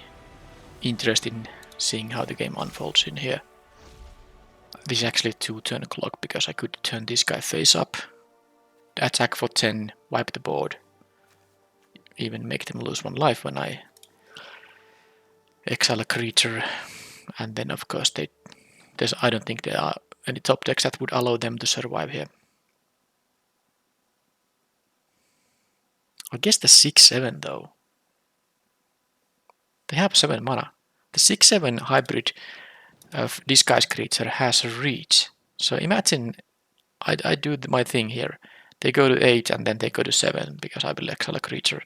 interest in seeing how the game unfolds in here. This is actually a 2-turn clock because I could turn this guy face up, attack for 10, wipe the board, even make them lose 1 life when I exile a creature, and then of course I don't think there are any top decks that would allow them to survive here. I guess the 6-7 though. They have 7 mana. The 6-7 hybrid of disguise creature has a reach. So imagine I do my thing here. They go to 8 and then they go to 7 because I will exile a creature.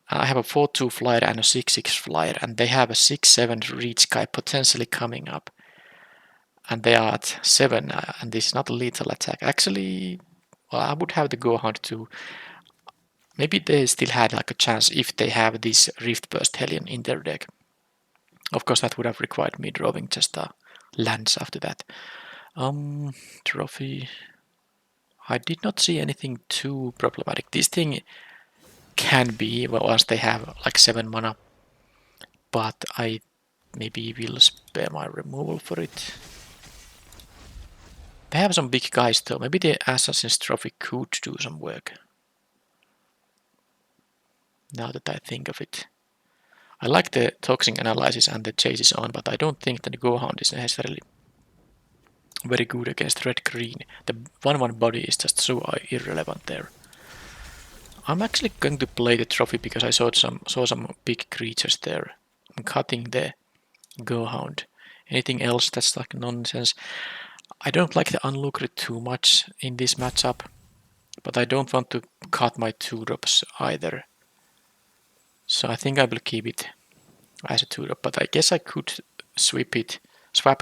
I have a 4-2 flyer and a 6-6 flyer, and they have a 6-7 reach guy potentially coming up. And they are at 7, and this is not a lethal attack. Actually, well, I would have the Go Hunt too. Maybe they still had like a chance if they have this Rift Burst Hellion in their deck. Of course, that would have required me drawing just lands after that. Trophy. I did not see anything too problematic. This thing can be, well, once they have like 7 mana, but I maybe will spare my removal for it. They have some big guys though. Maybe the Assassin's Trophy could do some work. Now that I think of it. I like the toxic analysis and the chases on, but I don't think that the Go-Hound is necessarily very good against red-green. The 1-1 body is just so irrelevant there. I'm actually going to play the trophy because I saw some big creatures there. I'm cutting the Go-Hound. Anything else that's like nonsense. I don't like the Unlooker too much in this matchup, but I don't want to cut my 2-drops either. So I think I will keep it as a 2-drop, but I guess I could swap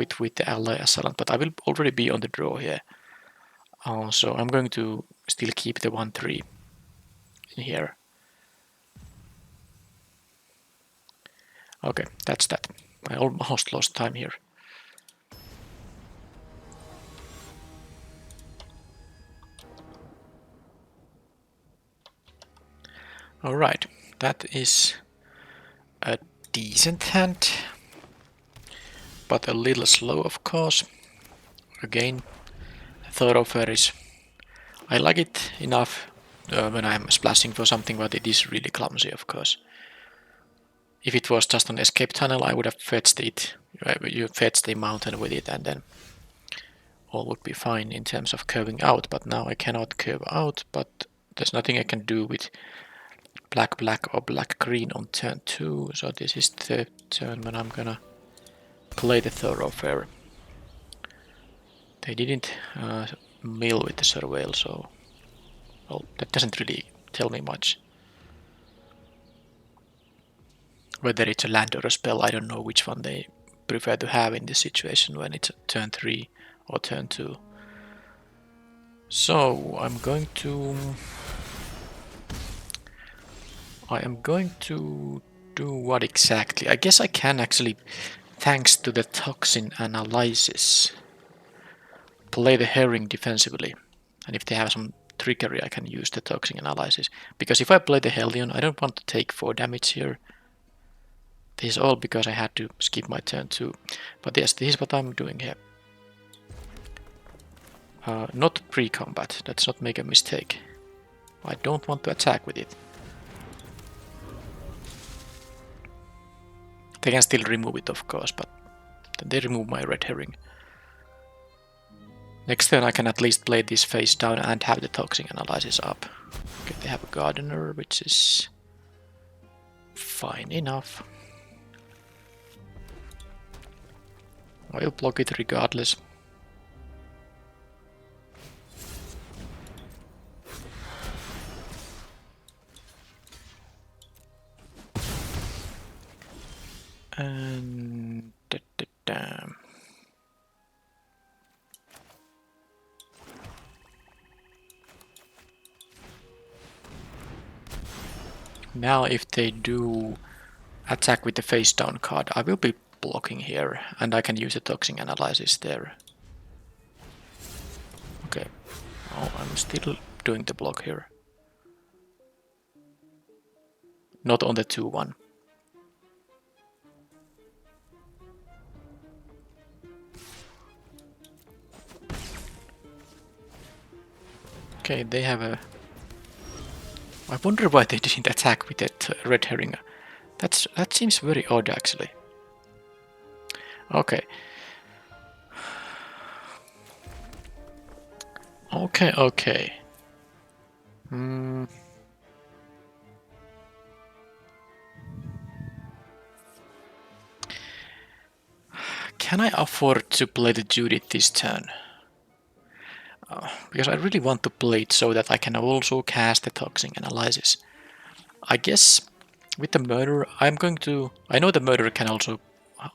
it with the Ally Assailant, but I will already be on the draw here. So I'm going to still keep the 1-3 in here. Okay, that's that. I almost lost time here. Alright, that is a decent hand, but a little slow of course. Again, Thoroughfare is... I like it enough when I'm splashing for something, but it is really clumsy of course. If it was just an escape tunnel, I would have fetched it. You fetch the mountain with it and then all would be fine in terms of curving out, but now I cannot curve out, but there's nothing I can do with black or black-green on turn 2, so this is the turn when I'm gonna play the Thoroughfare. They didn't mill with the Surveil, so well, that doesn't really tell me much. Whether it's a land or a spell, I don't know which one they prefer to have in this situation when it's turn 3 or turn 2. So I am going to do what exactly? I guess I can actually, thanks to the toxin analysis, play the herring defensively. And if they have some trickery, I can use the toxin analysis. Because if I play the Hellion, I don't want to take 4 damage here. This is all because I had to skip my turn 2. But yes, this is what I'm doing here. Not pre-combat, let's not make a mistake. I don't want to attack with it. They can still remove it of course, but then they remove my red herring. Next turn I can at least play this face down and have the toxic analysis up. Okay, they have a gardener, which is fine enough. I'll block it regardless. And now if they do attack with the face down card, I will be blocking here and I can use the toxic analysis there. Okay, oh, I'm still doing the block here. Not on the 2-1. Okay, they have a... I wonder why they didn't attack with that red herring. That seems very odd actually. Okay. Okay. Can I afford to play the Judith this turn? Because I really want to play it so that I can also cast the toxic analysis. I guess with the murder, I know the murder can also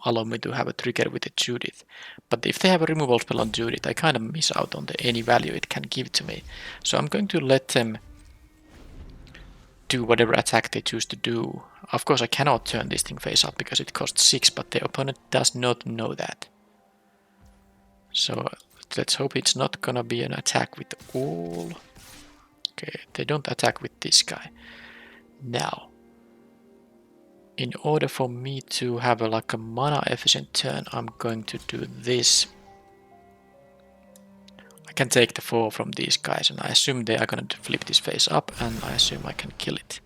allow me to have a trigger with the Judith, but if they have a removal spell on Judith, I kind of miss out on any value it can give to me. So I'm going to let them do whatever attack they choose to do. Of course I cannot turn this thing face up because it costs 6, but the opponent does not know that. So let's hope it's not gonna be an attack with all. Okay, they don't attack with this guy. Now, in order for me to have like a mana efficient turn, I'm going to do this. I can take the 4 from these guys, and I assume they are going to flip this face up, and I assume I can kill it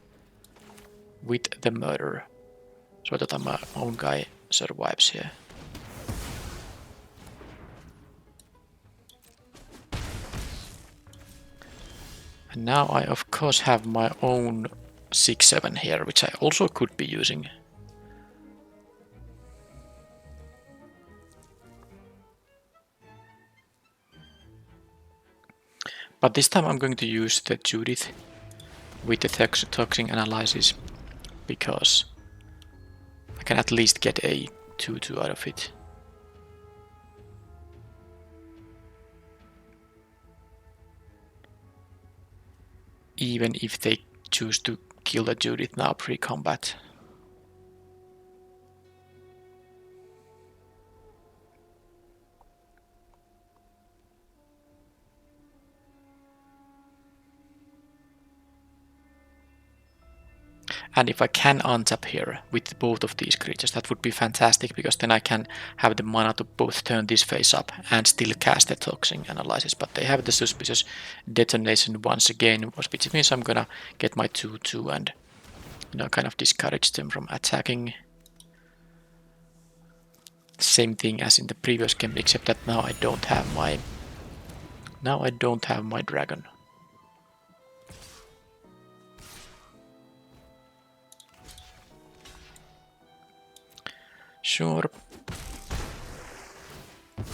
with the murderer, so that my own guy survives here. And now I of course have my own 6-7 here, which I also could be using. But this time I'm going to use the Judith with the toxin analysis, because I can at least get a 2-2 out of it. Even if they choose to kill the Judith now pre-combat. And if I can untap here with both of these creatures, that would be fantastic, because then I can have the mana to both turn this face up and still cast the Toxin Analysis. But they have the Suspicious Detonation once again, which means I'm gonna get my 2-2 and, you know, kind of discourage them from attacking. Same thing as in the previous game, except that now I don't have my dragon. Sure.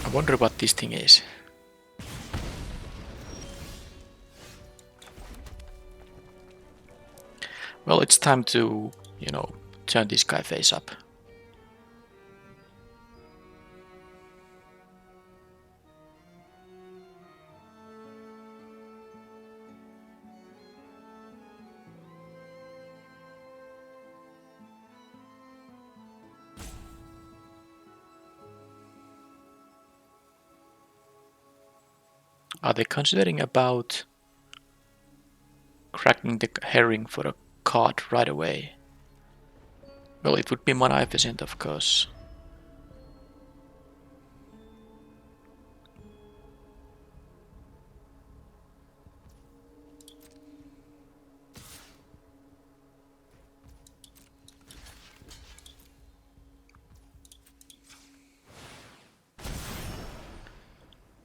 I wonder what this thing is. Well, it's time to, you know, turn this guy face up. Are they considering about cracking the herring for a card right away? Well, it would be mana efficient, of course.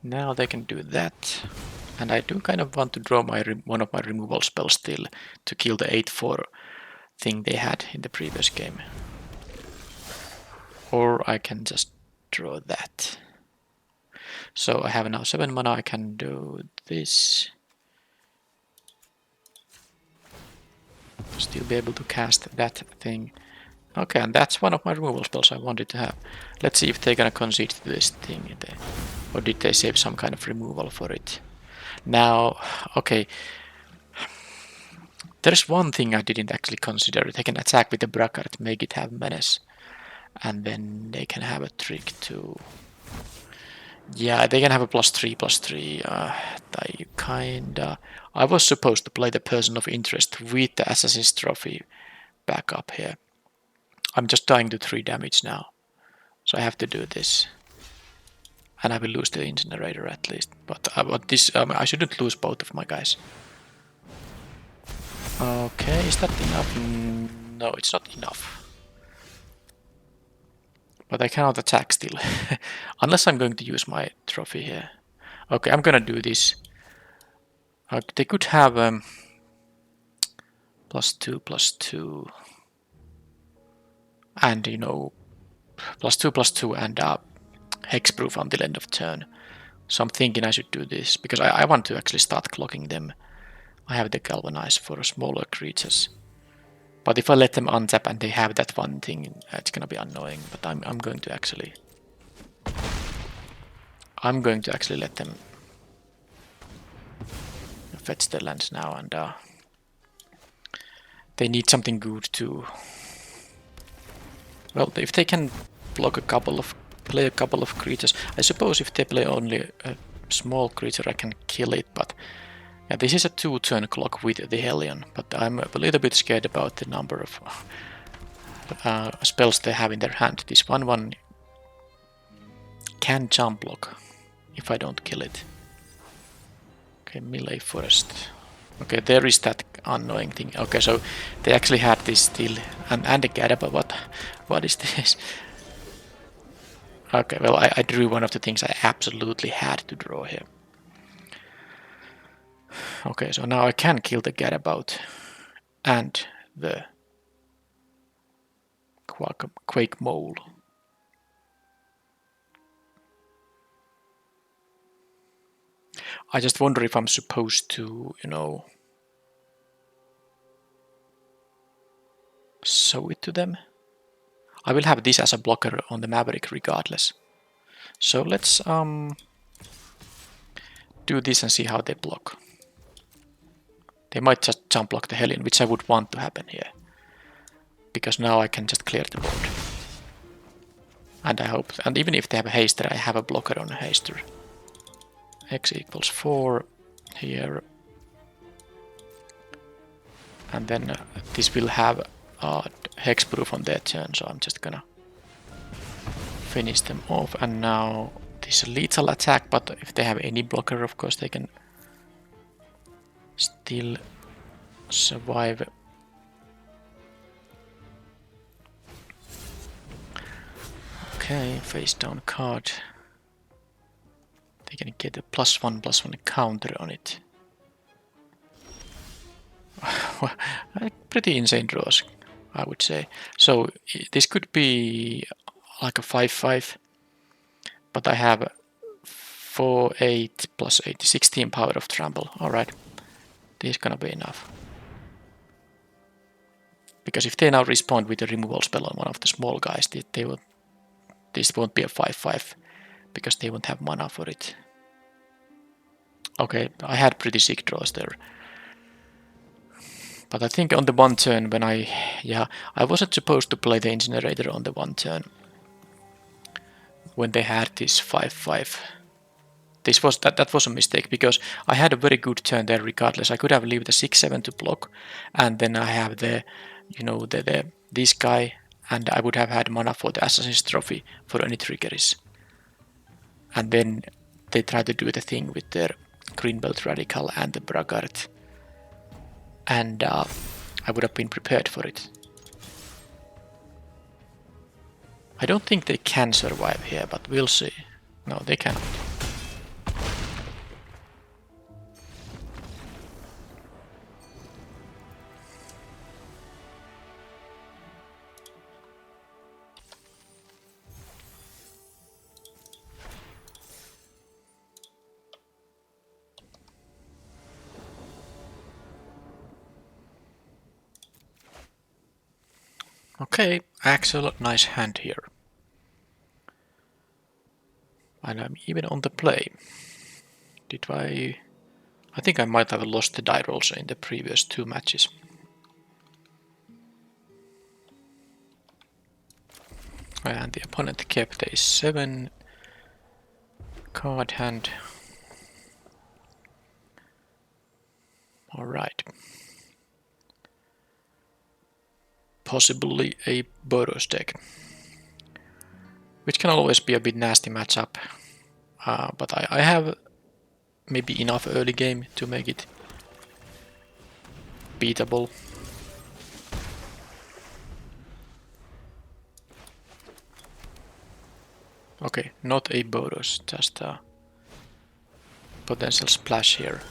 Now they can do that. And I do kind of want to draw my one of my removal spells still to kill the 8-4 thing they had in the previous game. Or I can just draw that. So I have now 7 mana, I can do this. Still be able to cast that thing. Okay, and that's one of my removal spells I wanted to have. Let's see if they're gonna concede to this thing. Or did they save some kind of removal for it? Now, okay. There's one thing I didn't actually consider. They can attack with the bracket, make it have menace. And then they can have a trick to... Yeah, they can have a +3/+3. I kinda... I was supposed to play the Person of Interest with the Assassin's Trophy back up here. I'm just dying to 3 damage now. So I have to do this. And I will lose the Incinerator at least. But this, I shouldn't lose both of my guys. Okay, is that enough? No, it's not enough. But I cannot attack still. Unless I'm going to use my trophy here. Okay, I'm gonna do this. They could have +2/+2. And, you know, +2/+2 and hexproof until end of turn. So I'm thinking I should do this, because I want to actually start clocking them. I have the Galvanize for smaller creatures. But if I let them untap and they have that one thing, it's gonna be annoying. But I'm going to actually let them fetch their lands now, and they need something good to... Well, if they can block play a couple of creatures, I suppose if they play only a small creature I can kill it, but yeah, this is a 2-turn clock with the Hellion, but I'm a little bit scared about the number of spells they have in their hand. This 1/1 can jump block if I don't kill it. Okay, melee forest. Okay, there is that annoying thing. Okay, so they actually had this still and a Gadaba. What is this? Okay, well I drew one of the things I absolutely had to draw here. Okay, so now I can kill the Gadabout and the Quake Mole. I just wonder if I'm supposed to, you know, show it to them. I will have this as a blocker on the Maverick regardless. So let's do this and see how they block. They might just jump block the Hellion, which I would want to happen here. Because now I can just clear the board. And I hope, and even if they have a haster, I have a blocker on a haster. X equals 4 here. And then this will have hexproof on their turn, so I'm just gonna finish them off. And now this lethal attack, but if they have any blocker, of course they can still survive. Okay, face down card. They can get a +1/+1 counter on it. Pretty insane draws, I would say. So this could be like a 5/5, but I have 4/8 + 8, 16 power of trample. Alright, this is gonna be enough. Because if they now respond with a removal spell on one of the small guys, this won't be a 5/5 because they won't have mana for it. Okay, I had pretty sick draws there. But I think on the one turn when I wasn't supposed to play the Incinerator on the one turn. When they had this 5/5. That was a mistake because I had a very good turn there regardless. I could have left the 6/7 to block, and then I have the, you know, this guy, and I would have had mana for the Assassin's Trophy for any triggeries. And then they tried to do the thing with their Greenbelt Radical and the Braggart. And I would have been prepared for it. I don't think they can survive here, but we'll see. No, they cannot. Okay, Axel, nice hand here. And I'm even on the play. I think I might have lost the die rolls in the previous 2 matches. And the opponent kept a 7 card hand. Alright. Possibly a Boros deck. Which can always be a bit nasty matchup. But I have maybe enough early game to make it beatable. Okay, not a Boros, just a potential splash here.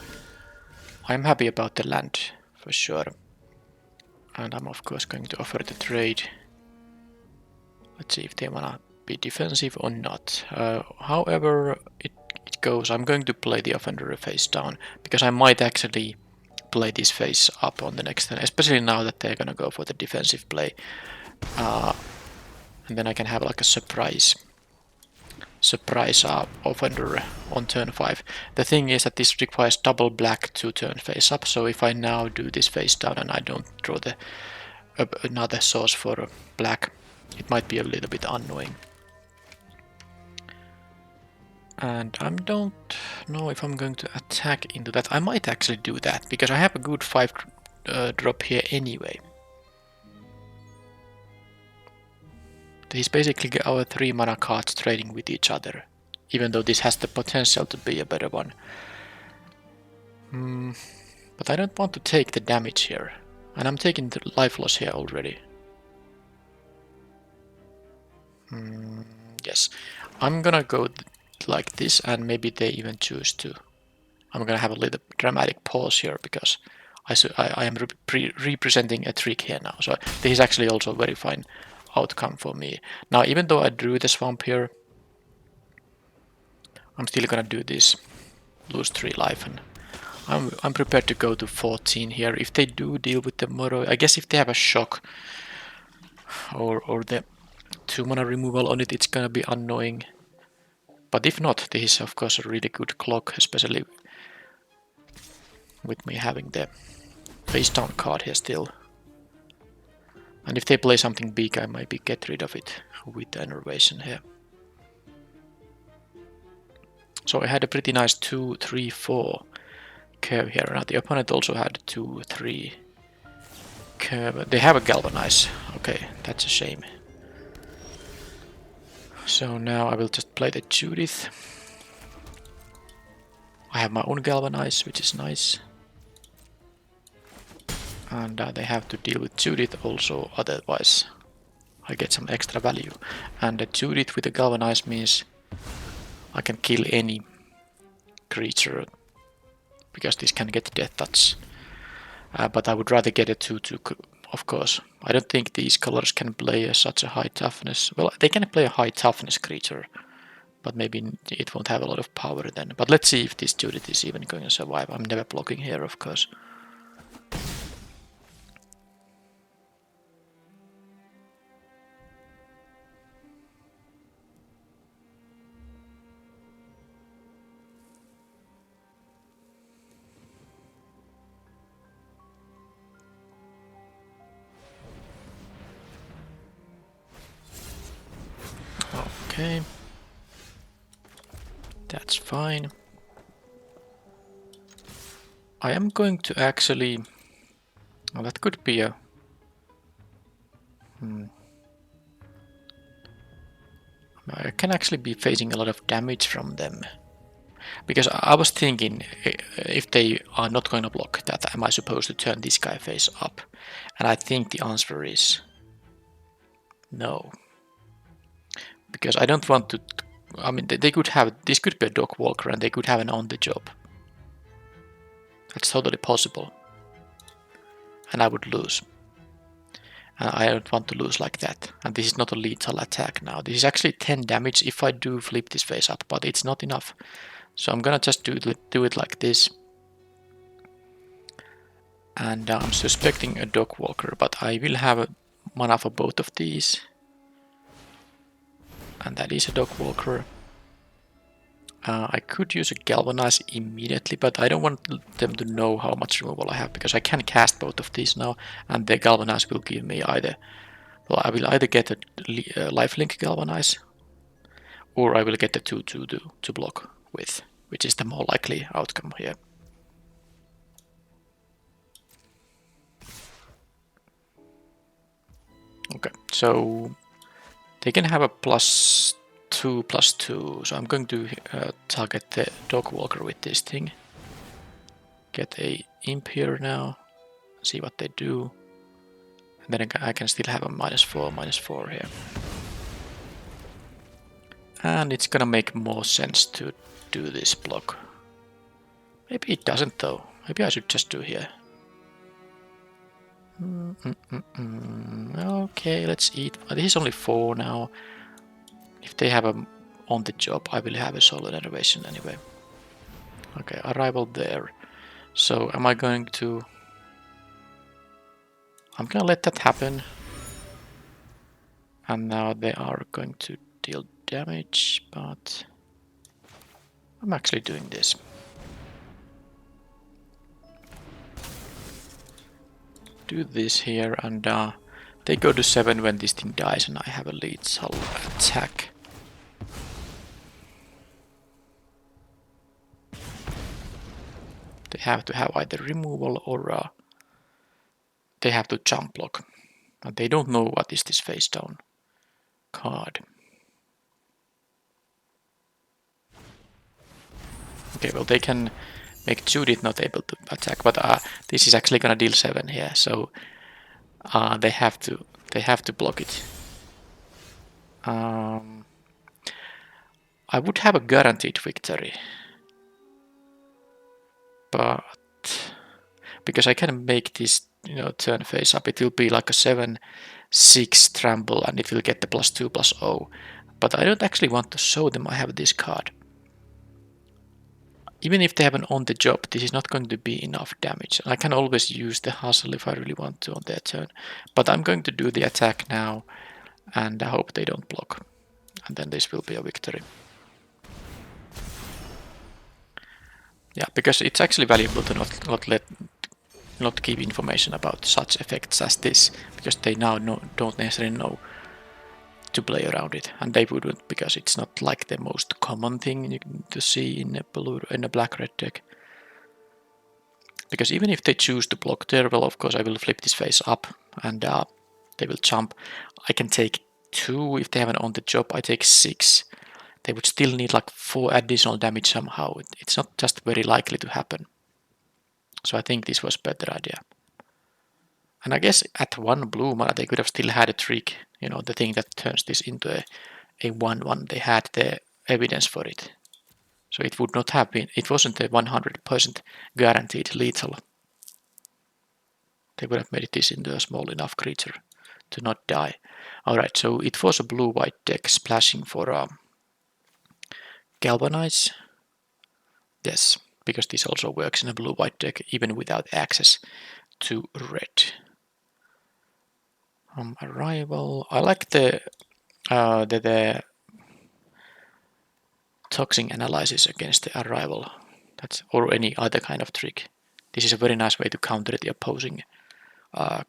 I'm happy about the land, for sure. And I'm of course going to offer the trade. Let's see if they wanna be defensive or not. However it goes, I'm going to play the Offender face down, because I might actually play this face up on the next turn, especially now that they're gonna go for the defensive play. And then I can have like a surprise Offender on turn 5. The thing is that this requires double black to turn face up, so if I now do this face down and I don't draw another source for black, it might be a little bit annoying. And I don't know if I'm going to attack into that. I might actually do that, because I have a good 5 drop here anyway. This is basically our 3 mana cards trading with each other, even though this has the potential to be a better one. But I don't want to take the damage here, and I'm taking the life loss here already. Yes, I'm gonna go like this, and maybe they even choose to. I'm gonna have a little dramatic pause here because I am representing a trick here now. So this is actually also a very fine outcome for me. Now, even though I drew the swamp here, I'm still gonna do this, lose 3 life, and I'm prepared to go to 14 here. If they do deal with the Moro, I guess if they have a shock or the 2 mana removal on it, it's gonna be annoying. But if not, this is of course a really good clock, especially with me having the face down card here still. And if they play something big, I maybe get rid of it with the innervation here. So I had a pretty nice 2, 3, 4 curve here. Now the opponent also had 2, 3 curve. They have a galvanize. Okay, that's a shame. So now I will just play the Judith. I have my own galvanize, which is nice. And they have to deal with Judith also, otherwise I get some extra value. And the Judith with the galvanize means I can kill any creature because this can get death touch. But I would rather get a 2/2, of course. I don't think these colors can play such a high toughness. Well, they can play a high toughness creature, but maybe it won't have a lot of power then. But let's see if this Judith is even going to survive. I'm never blocking here, of course. Okay, that's fine. I am going to actually... Well, that could be a... I can actually be facing a lot of damage from them. Because I was thinking, if they are not going to block that, am I supposed to turn this guy face up? And I think the answer is no. Because I don't want to... I mean, they could have... This could be a dog walker and they could have an on the job. That's totally possible. And I would lose. And I don't want to lose like that. And this is not a lethal attack now. This is actually 10 damage if I do flip this face up, but it's not enough. So I'm gonna just do it like this. And I'm suspecting a dog walker, but I will have a mana for both of these. And that is a dog walker. I could use a galvanize immediately, but I don't want them to know how much removal I have, because I can cast both of these now, and the galvanize will give me either... Well, I will either get a lifelink galvanize, or I will get the 2/2 to block with, which is the more likely outcome here. Okay, so they can have a +2/+2, so I'm going to target the dog walker with this thing. Get a imp here now, see what they do. And then I can still have a -4/-4 here. And it's gonna make more sense to do this block. Maybe it doesn't though. Maybe I should just do here. Okay, let's eat. This is only 4 now. If they have a on the job, I will have a solid innovation anyway. Okay, arrival there. So am I going to... I'm gonna let that happen. And now they are going to deal damage, but I'm actually doing this. Do this here, and they go to 7 when this thing dies, and I have a lethal attack. They have to have either removal or they have to jump block. And they don't know what is this face down. card. Okay, well they can make Judith not able to attack, but this is actually gonna deal 7 here, so they have to block it. I would have a guaranteed victory, but because I can make this, turn face up, it will be like a 7/6 trample, and it will get the +2/+0. But I don't actually want to show them I have this card. Even if they have an on the job, this is not going to be enough damage. I can always use the hustle if I really want to on their turn. But I'm going to do the attack now, and I hope they don't block. And then this will be a victory. Yeah, because it's actually valuable to not give information about such effects as this, because they now don't necessarily know to play around it, and they wouldn't, because it's not like the most common thing to see in a black-red deck. Because even if they choose to block there, well, of course I will flip this face up, and they will jump. I can take 2 if they have an on the job. I take 6. They would still need like 4 additional damage somehow. It's not just very likely to happen. So I think this was a better idea. And I guess at 1 blue mana they could have still had a trick, the thing that turns this into a 1/1. They had the evidence for it. So it would not have been, it wasn't a 100% guaranteed lethal. They would have made this into a small enough creature to not die. Alright, so it was a blue-white deck splashing for Galvanize. Yes, because this also works in a blue-white deck even without access to red. Arrival. I like the toxin analysis against the arrival. Or any other kind of trick. This is a very nice way to counter the opposing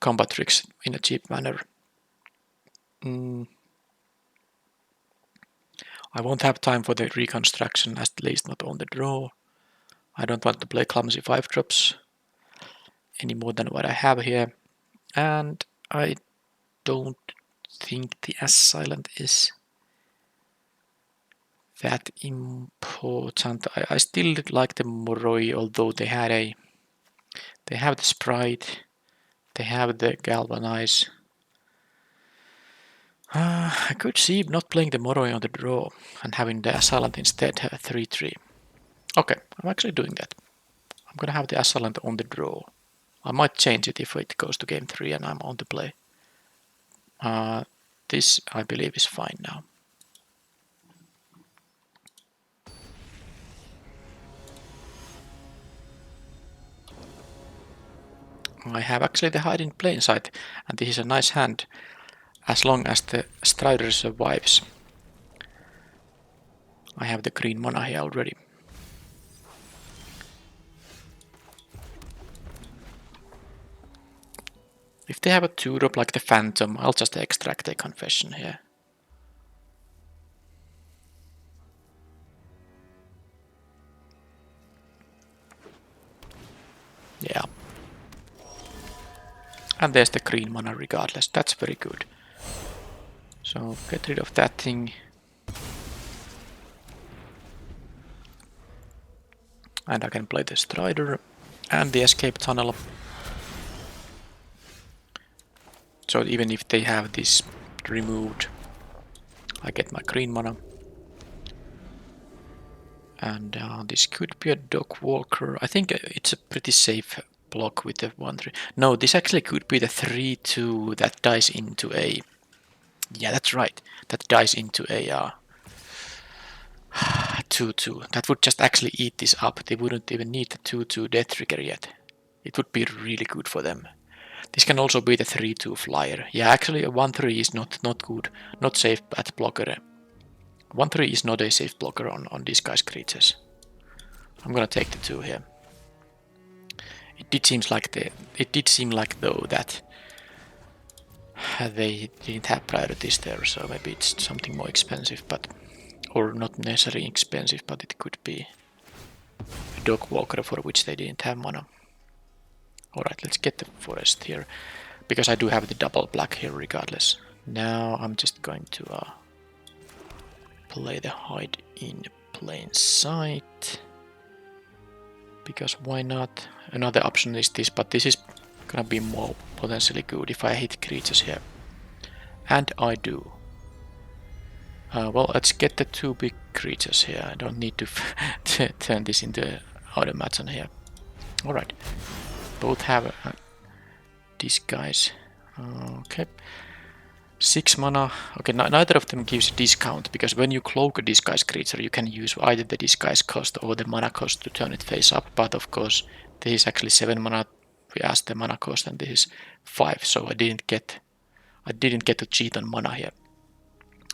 combat tricks in a cheap manner. I won't have time for the reconstruction, at least not on the draw. I don't want to play clumsy 5-drops any more than what I have here. And I don't think the Assailant is that important. I still like the Moroi, although they have the Sprite, they have the Galvanize. I could see not playing the Moroi on the draw and having the Assailant instead 3/3. Okay, I'm actually doing that. I'm gonna have the Assailant on the draw. I might change it if it goes to game 3 and I'm on to play. This, I believe, is fine now. I have actually the Hide in Plain Sight, and this is a nice hand as long as the Strider survives. I have the green mana here already. If they have a 2-drop like the Phantom, I'll just extract a Confession here. Yeah. And there's the green mana regardless, that's very good. So get rid of that thing. And I can play the Strider and the Escape Tunnel. So even if they have this removed, I get my green mana. And this could be a Dog Walker. I think it's a pretty safe block with the 1/3. No, this actually could be the 3/2 that dies into a... Yeah, that's right. That dies into a 2/2. That would just actually eat this up. They wouldn't even need the 2/2 death trigger yet. It would be really good for them. This can also be the 3/2 flyer. Yeah, actually a 1/3 is not good. Not safe at blocker. 1/3 is not a safe blocker on these guys' creatures. I'm gonna take the 2 here. It did seem like though that they didn't have priorities there, so maybe it's something more expensive, but or not necessarily expensive, but it could be a Dog Walker for which they didn't have mana. Alright, let's get the forest here, because I do have the double black here regardless. Now I'm just going to play the hide in plain sight. Because why not? Another option is this, but this is gonna be more potentially good if I hit creatures here. And I do. Well, let's get the 2 big creatures here. I don't need to turn this into automaton here. Alright. Both have a disguise. Okay. 6 mana. Okay, neither of them gives a discount, because when you cloak a disguise creature, you can use either the disguise cost or the mana cost to turn it face up. But of course, this is actually 7 mana. We asked the mana cost, and this is 5, so I didn't get to cheat on mana here.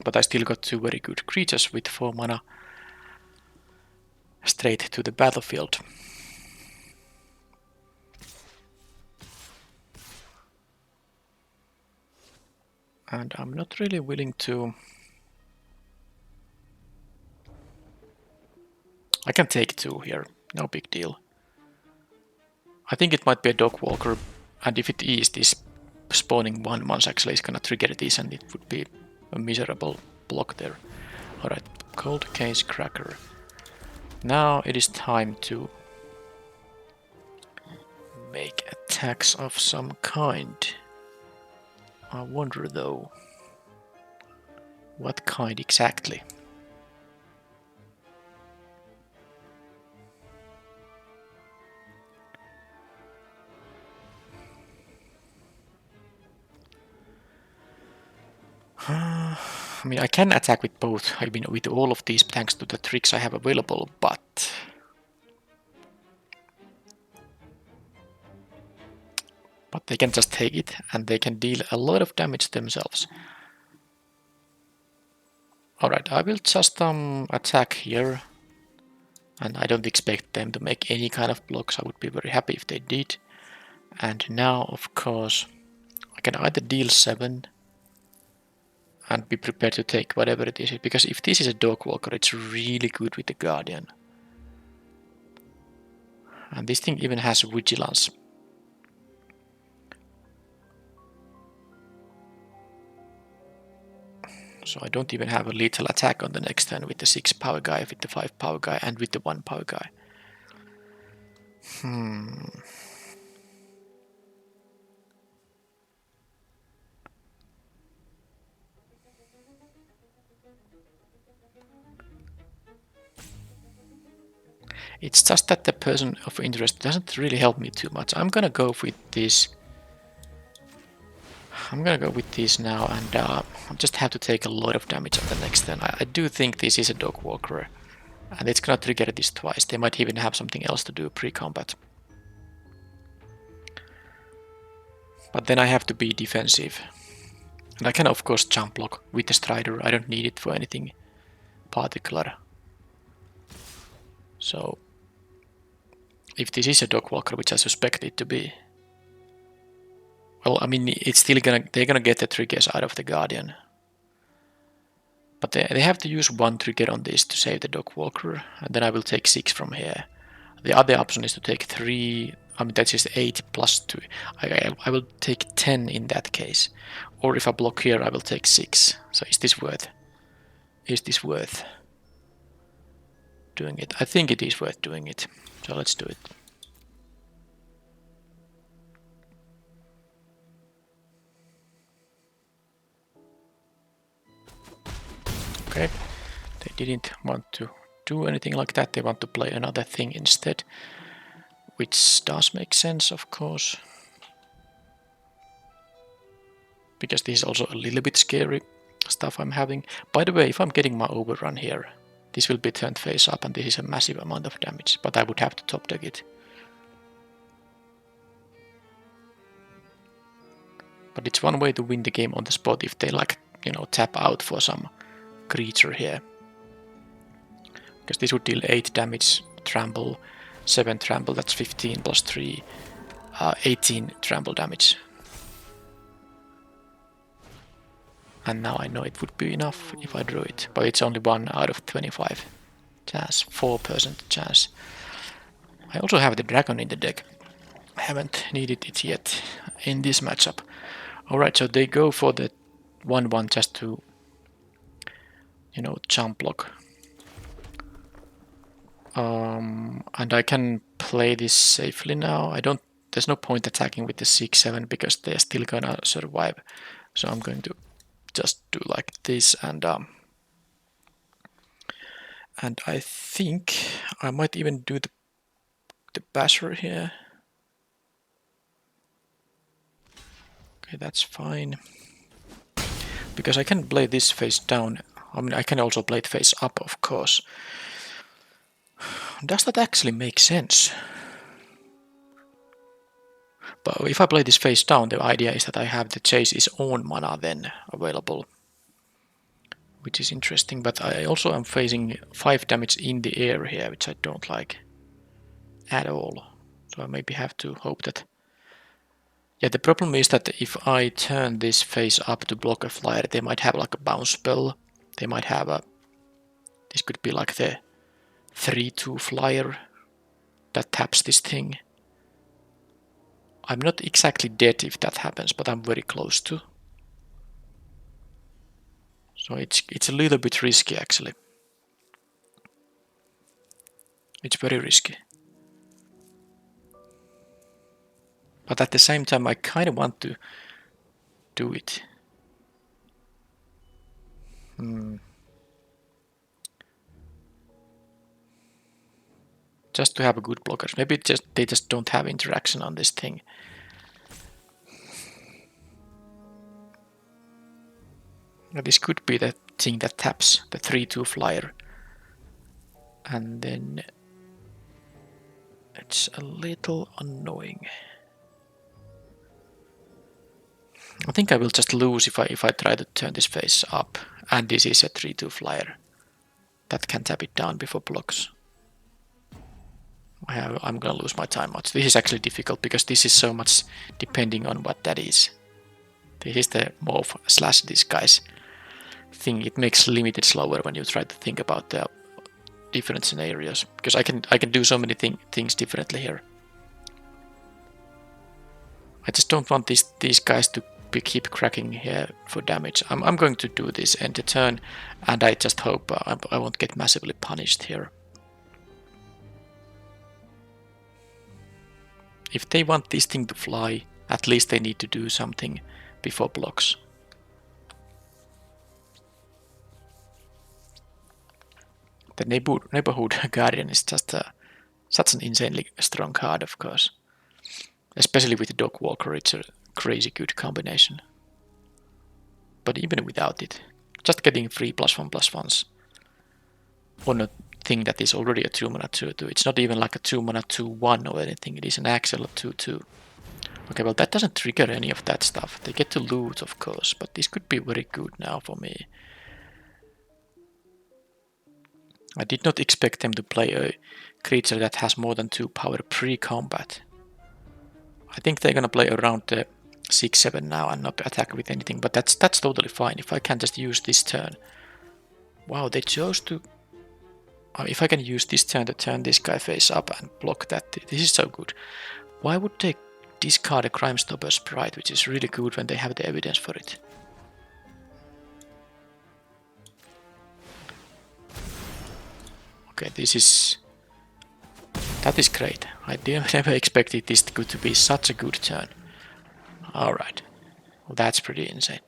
But I still got 2 very good creatures with 4 mana straight to the battlefield. And I'm not really willing to... I can take 2 here, no big deal. I think it might be a dog walker, and if it is, this spawning 1/1 actually is gonna trigger this, and it would be a miserable block there. Alright, cold case cracker. Now it is time to make attacks of some kind. I wonder though, what kind exactly? I mean, I can attack with both, I mean with all of these thanks to the tricks I have available, but... But they can just take it, and they can deal a lot of damage themselves. Alright, I will just attack here. And I don't expect them to make any kind of blocks. I would be very happy if they did. And now, of course, I can either deal 7 and be prepared to take whatever it is. Because if this is a dog walker, it's really good with the guardian. And this thing even has vigilance. So I don't even have a lethal attack on the next turn with the 6 power guy, with the 5 power guy, and with the 1 power guy. It's just that the person of interest doesn't really help me too much. I'm gonna go with this. I'm gonna go with this now, and I just have to take a lot of damage on the next turn. I do think this is a dog walker, and it's gonna trigger this twice. They might even have something else to do pre-combat. But then I have to be defensive. And I can of course jump block with the Strider. I don't need it for anything particular. So if this is a dog walker, which I suspect it to be, well, I mean, it's still they're gonna get the triggers out of the Guardian. But they have to use 1 trigger on this to save the dog walker, and then I will take 6 from here. The other option is to take 3, I mean that's just 8 plus 2. I will take 10 in that case. Or if I block here, I will take 6. So is this worth? Is this worth doing it? I think it is worth doing it. So let's do it. Okay, they didn't want to do anything like that. They want to play another thing instead, which does make sense, of course, because this is also a little bit scary stuff I'm having. By the way, if I'm getting my overrun here, this will be turned face up, and this is a massive amount of damage, but I would have to top deck it. But it's one way to win the game on the spot if they, like, you know, tap out for some creature here. Because this would deal 8 damage, trample, 7 trample, that's 15 plus 3, 18 trample damage. And now I know it would be enough if I drew it, but it's only 1 out of 25 chance, 4% chance. I also have the dragon in the deck. I haven't needed it yet in this matchup. Alright, so they go for the 1/1 just to, you know, jump block. And I can play this safely now. There's no point attacking with the 6/7 because they're still gonna survive. So I'm going to just do like this, and I think I might even do the basher here. Okay, that's fine. Because I can play this face down. I mean, I can also play it face up, of course. Does that actually make sense? But if I play this face down, the idea is that I have the chase's own mana then available, which is interesting. But I also am facing 5 damage in the air here, which I don't like at all. So I maybe have to hope that... Yeah, the problem is that if I turn this face up to block a flyer, they might have like a bounce spell. They might have a... This could be like the 3/2 flyer that taps this thing. I'm not exactly dead if that happens, but I'm very close to. So it's a little bit risky actually. It's very risky. But at the same time, I kind of want to do it. Just to have a good blockers. Maybe they just don't have interaction on this thing. Now, this could be the thing that taps the 3/2 flyer. And then it's a little annoying. I think I will just lose if I try to turn this face up. And this is a 3/2 flyer. That can tap it down before blocks. I'm gonna lose my time much. This is actually difficult because this is so much depending on what that is. This is the morph / disguise thing. It makes limited slower when you try to think about the different scenarios, because I can do so many things differently here. I just don't want these guys to keep cracking here for damage. I'm going to do this end the turn, and I just hope I won't get massively punished here. If they want this thing to fly, at least they need to do something before blocks. The Neighborhood Guardian is just such an insanely strong card, of course. Especially with Dog Walker, it's a crazy good combination. But even without it, just getting 3 +1/+1s on a thing that is already a 2 mana 2/2. It's not even like a 2 mana 2/1 or anything. It is an actual 2/2. Okay, well that doesn't trigger any of that stuff. They get to loot, of course, but this could be very good now for me. I did not expect them to play a creature that has more than 2 power pre-combat. I think they're gonna play around the 6/7 now and not attack with anything, but that's totally fine if I can just use this turn. Wow, they chose to... if I can use this turn to turn this guy face up and block that, this is so good. Why would they discard a Crime Stopper sprite, which is really good when they have the evidence for it? Okay, that is great. I never expected this to be such a good turn. Alright, well, that's pretty insane.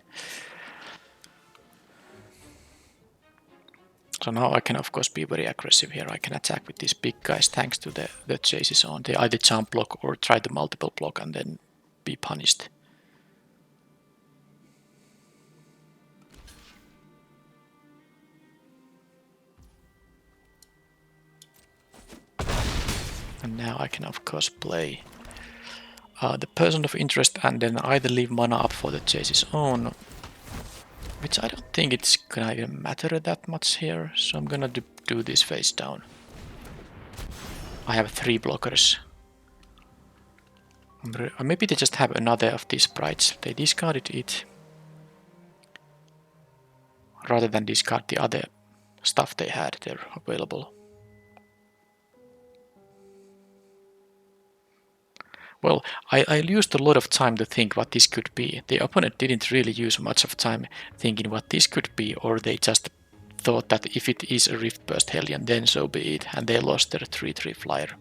So now I can of course be very aggressive here. I can attack with these big guys thanks to the chases on. They either jump block or try to multiple block and then be punished. And now I can of course play the Person of Interest and then either leave mana up for the chases on, which I don't think it's gonna even matter that much here, so I'm gonna do this face down. I have 3 blockers. Maybe they just have another of these sprites. They discarded it rather than discard the other stuff they had there available. Well, I used a lot of time to think what this could be. The opponent didn't really use much of time thinking what this could be, or they just thought that if it is a Rift Burst Hellion, then so be it, and they lost their 3/3 flyer.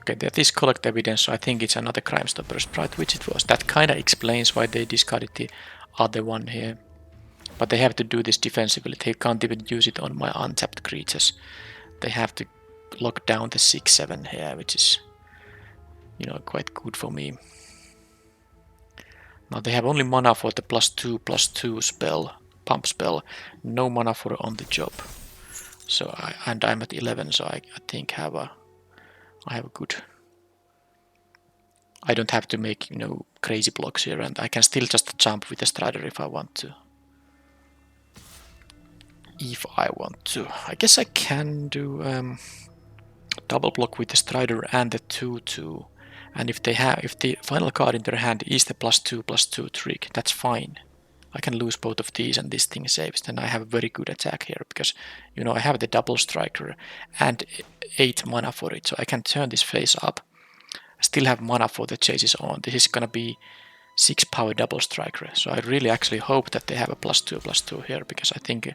Okay, that is collect evidence, so I think it's another Crime Stopper sprite, which it was. That kinda explains why they discarded the other one here. But they have to do this defensively. They can't even use it on my untapped creatures. They have to lock down the 6/7 here, which is, you know, quite good for me. Now they have only mana for the +2/+2 spell, pump spell. No mana for on the job. So and I'm at 11, so I think I have a good. I don't have to make, you know, crazy blocks here, and I can still just jump with the Strider if I want to. I guess I can do double block with the Strider and the 2/2. And if the final card in their hand is the +2/+2 trick, that's fine. I can lose both of these and this thing saves. Then I have a very good attack here because, you know, I have the double striker and 8 mana for it, so I can turn this face up. I still have mana for the chases on. This is gonna be 6 power double striker, so I really actually hope that they have a +2/+2 here, because I think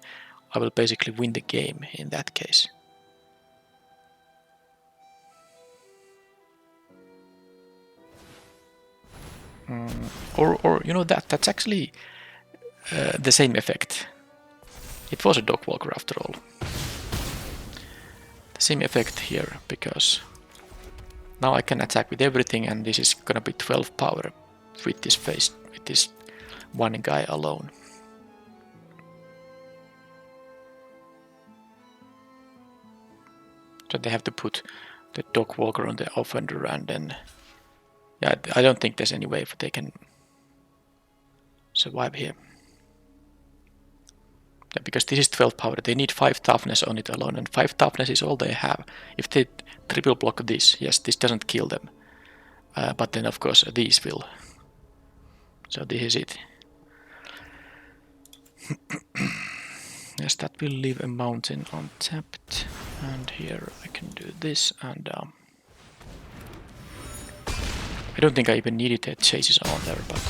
I will basically win the game in that case. Or you know, that's actually the same effect. It was a dog walker after all. The same effect here, because now I can attack with everything, and this is gonna be 12 power with this face, with this one guy alone. So they have to put the dog walker on the offender, and then yeah, I don't think there's any way if they can survive here. Yeah, because this is 12 power, they need 5 toughness on it alone, and 5 toughness is all they have. If they triple block this, yes, this doesn't kill them. But then of course these will. So this is it. Yes, that will leave a mountain untapped. And here I can do this, and I don't think I even needed the chases on there, but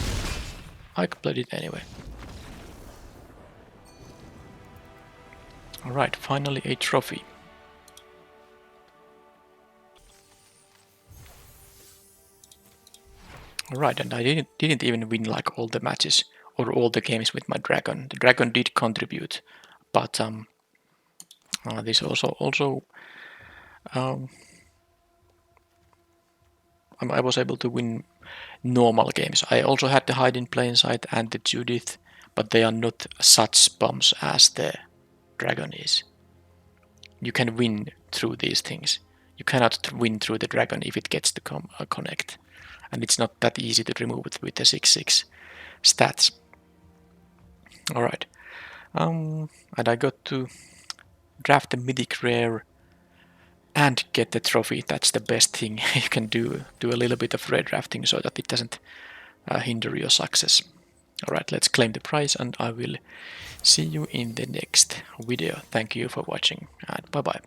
I played it anyway. Alright, finally a trophy. Alright, and I didn't even win like all the matches or all the games with my dragon. The dragon did contribute, but this also I was able to win normal games. I also had the Hide in Plain Sight and the Judith, but they are not such bombs as the dragon is. You can win through these things. You cannot win through the dragon if it gets to connect. And it's not that easy to remove it with the 6/6 stats. Alright. And I got to draft the mythic rare and get the trophy. That's the best thing you can do. Do a little bit of rare drafting so that it doesn't hinder your success. Alright, let's claim the prize, and I will see you in the next video. Thank you for watching, and bye bye.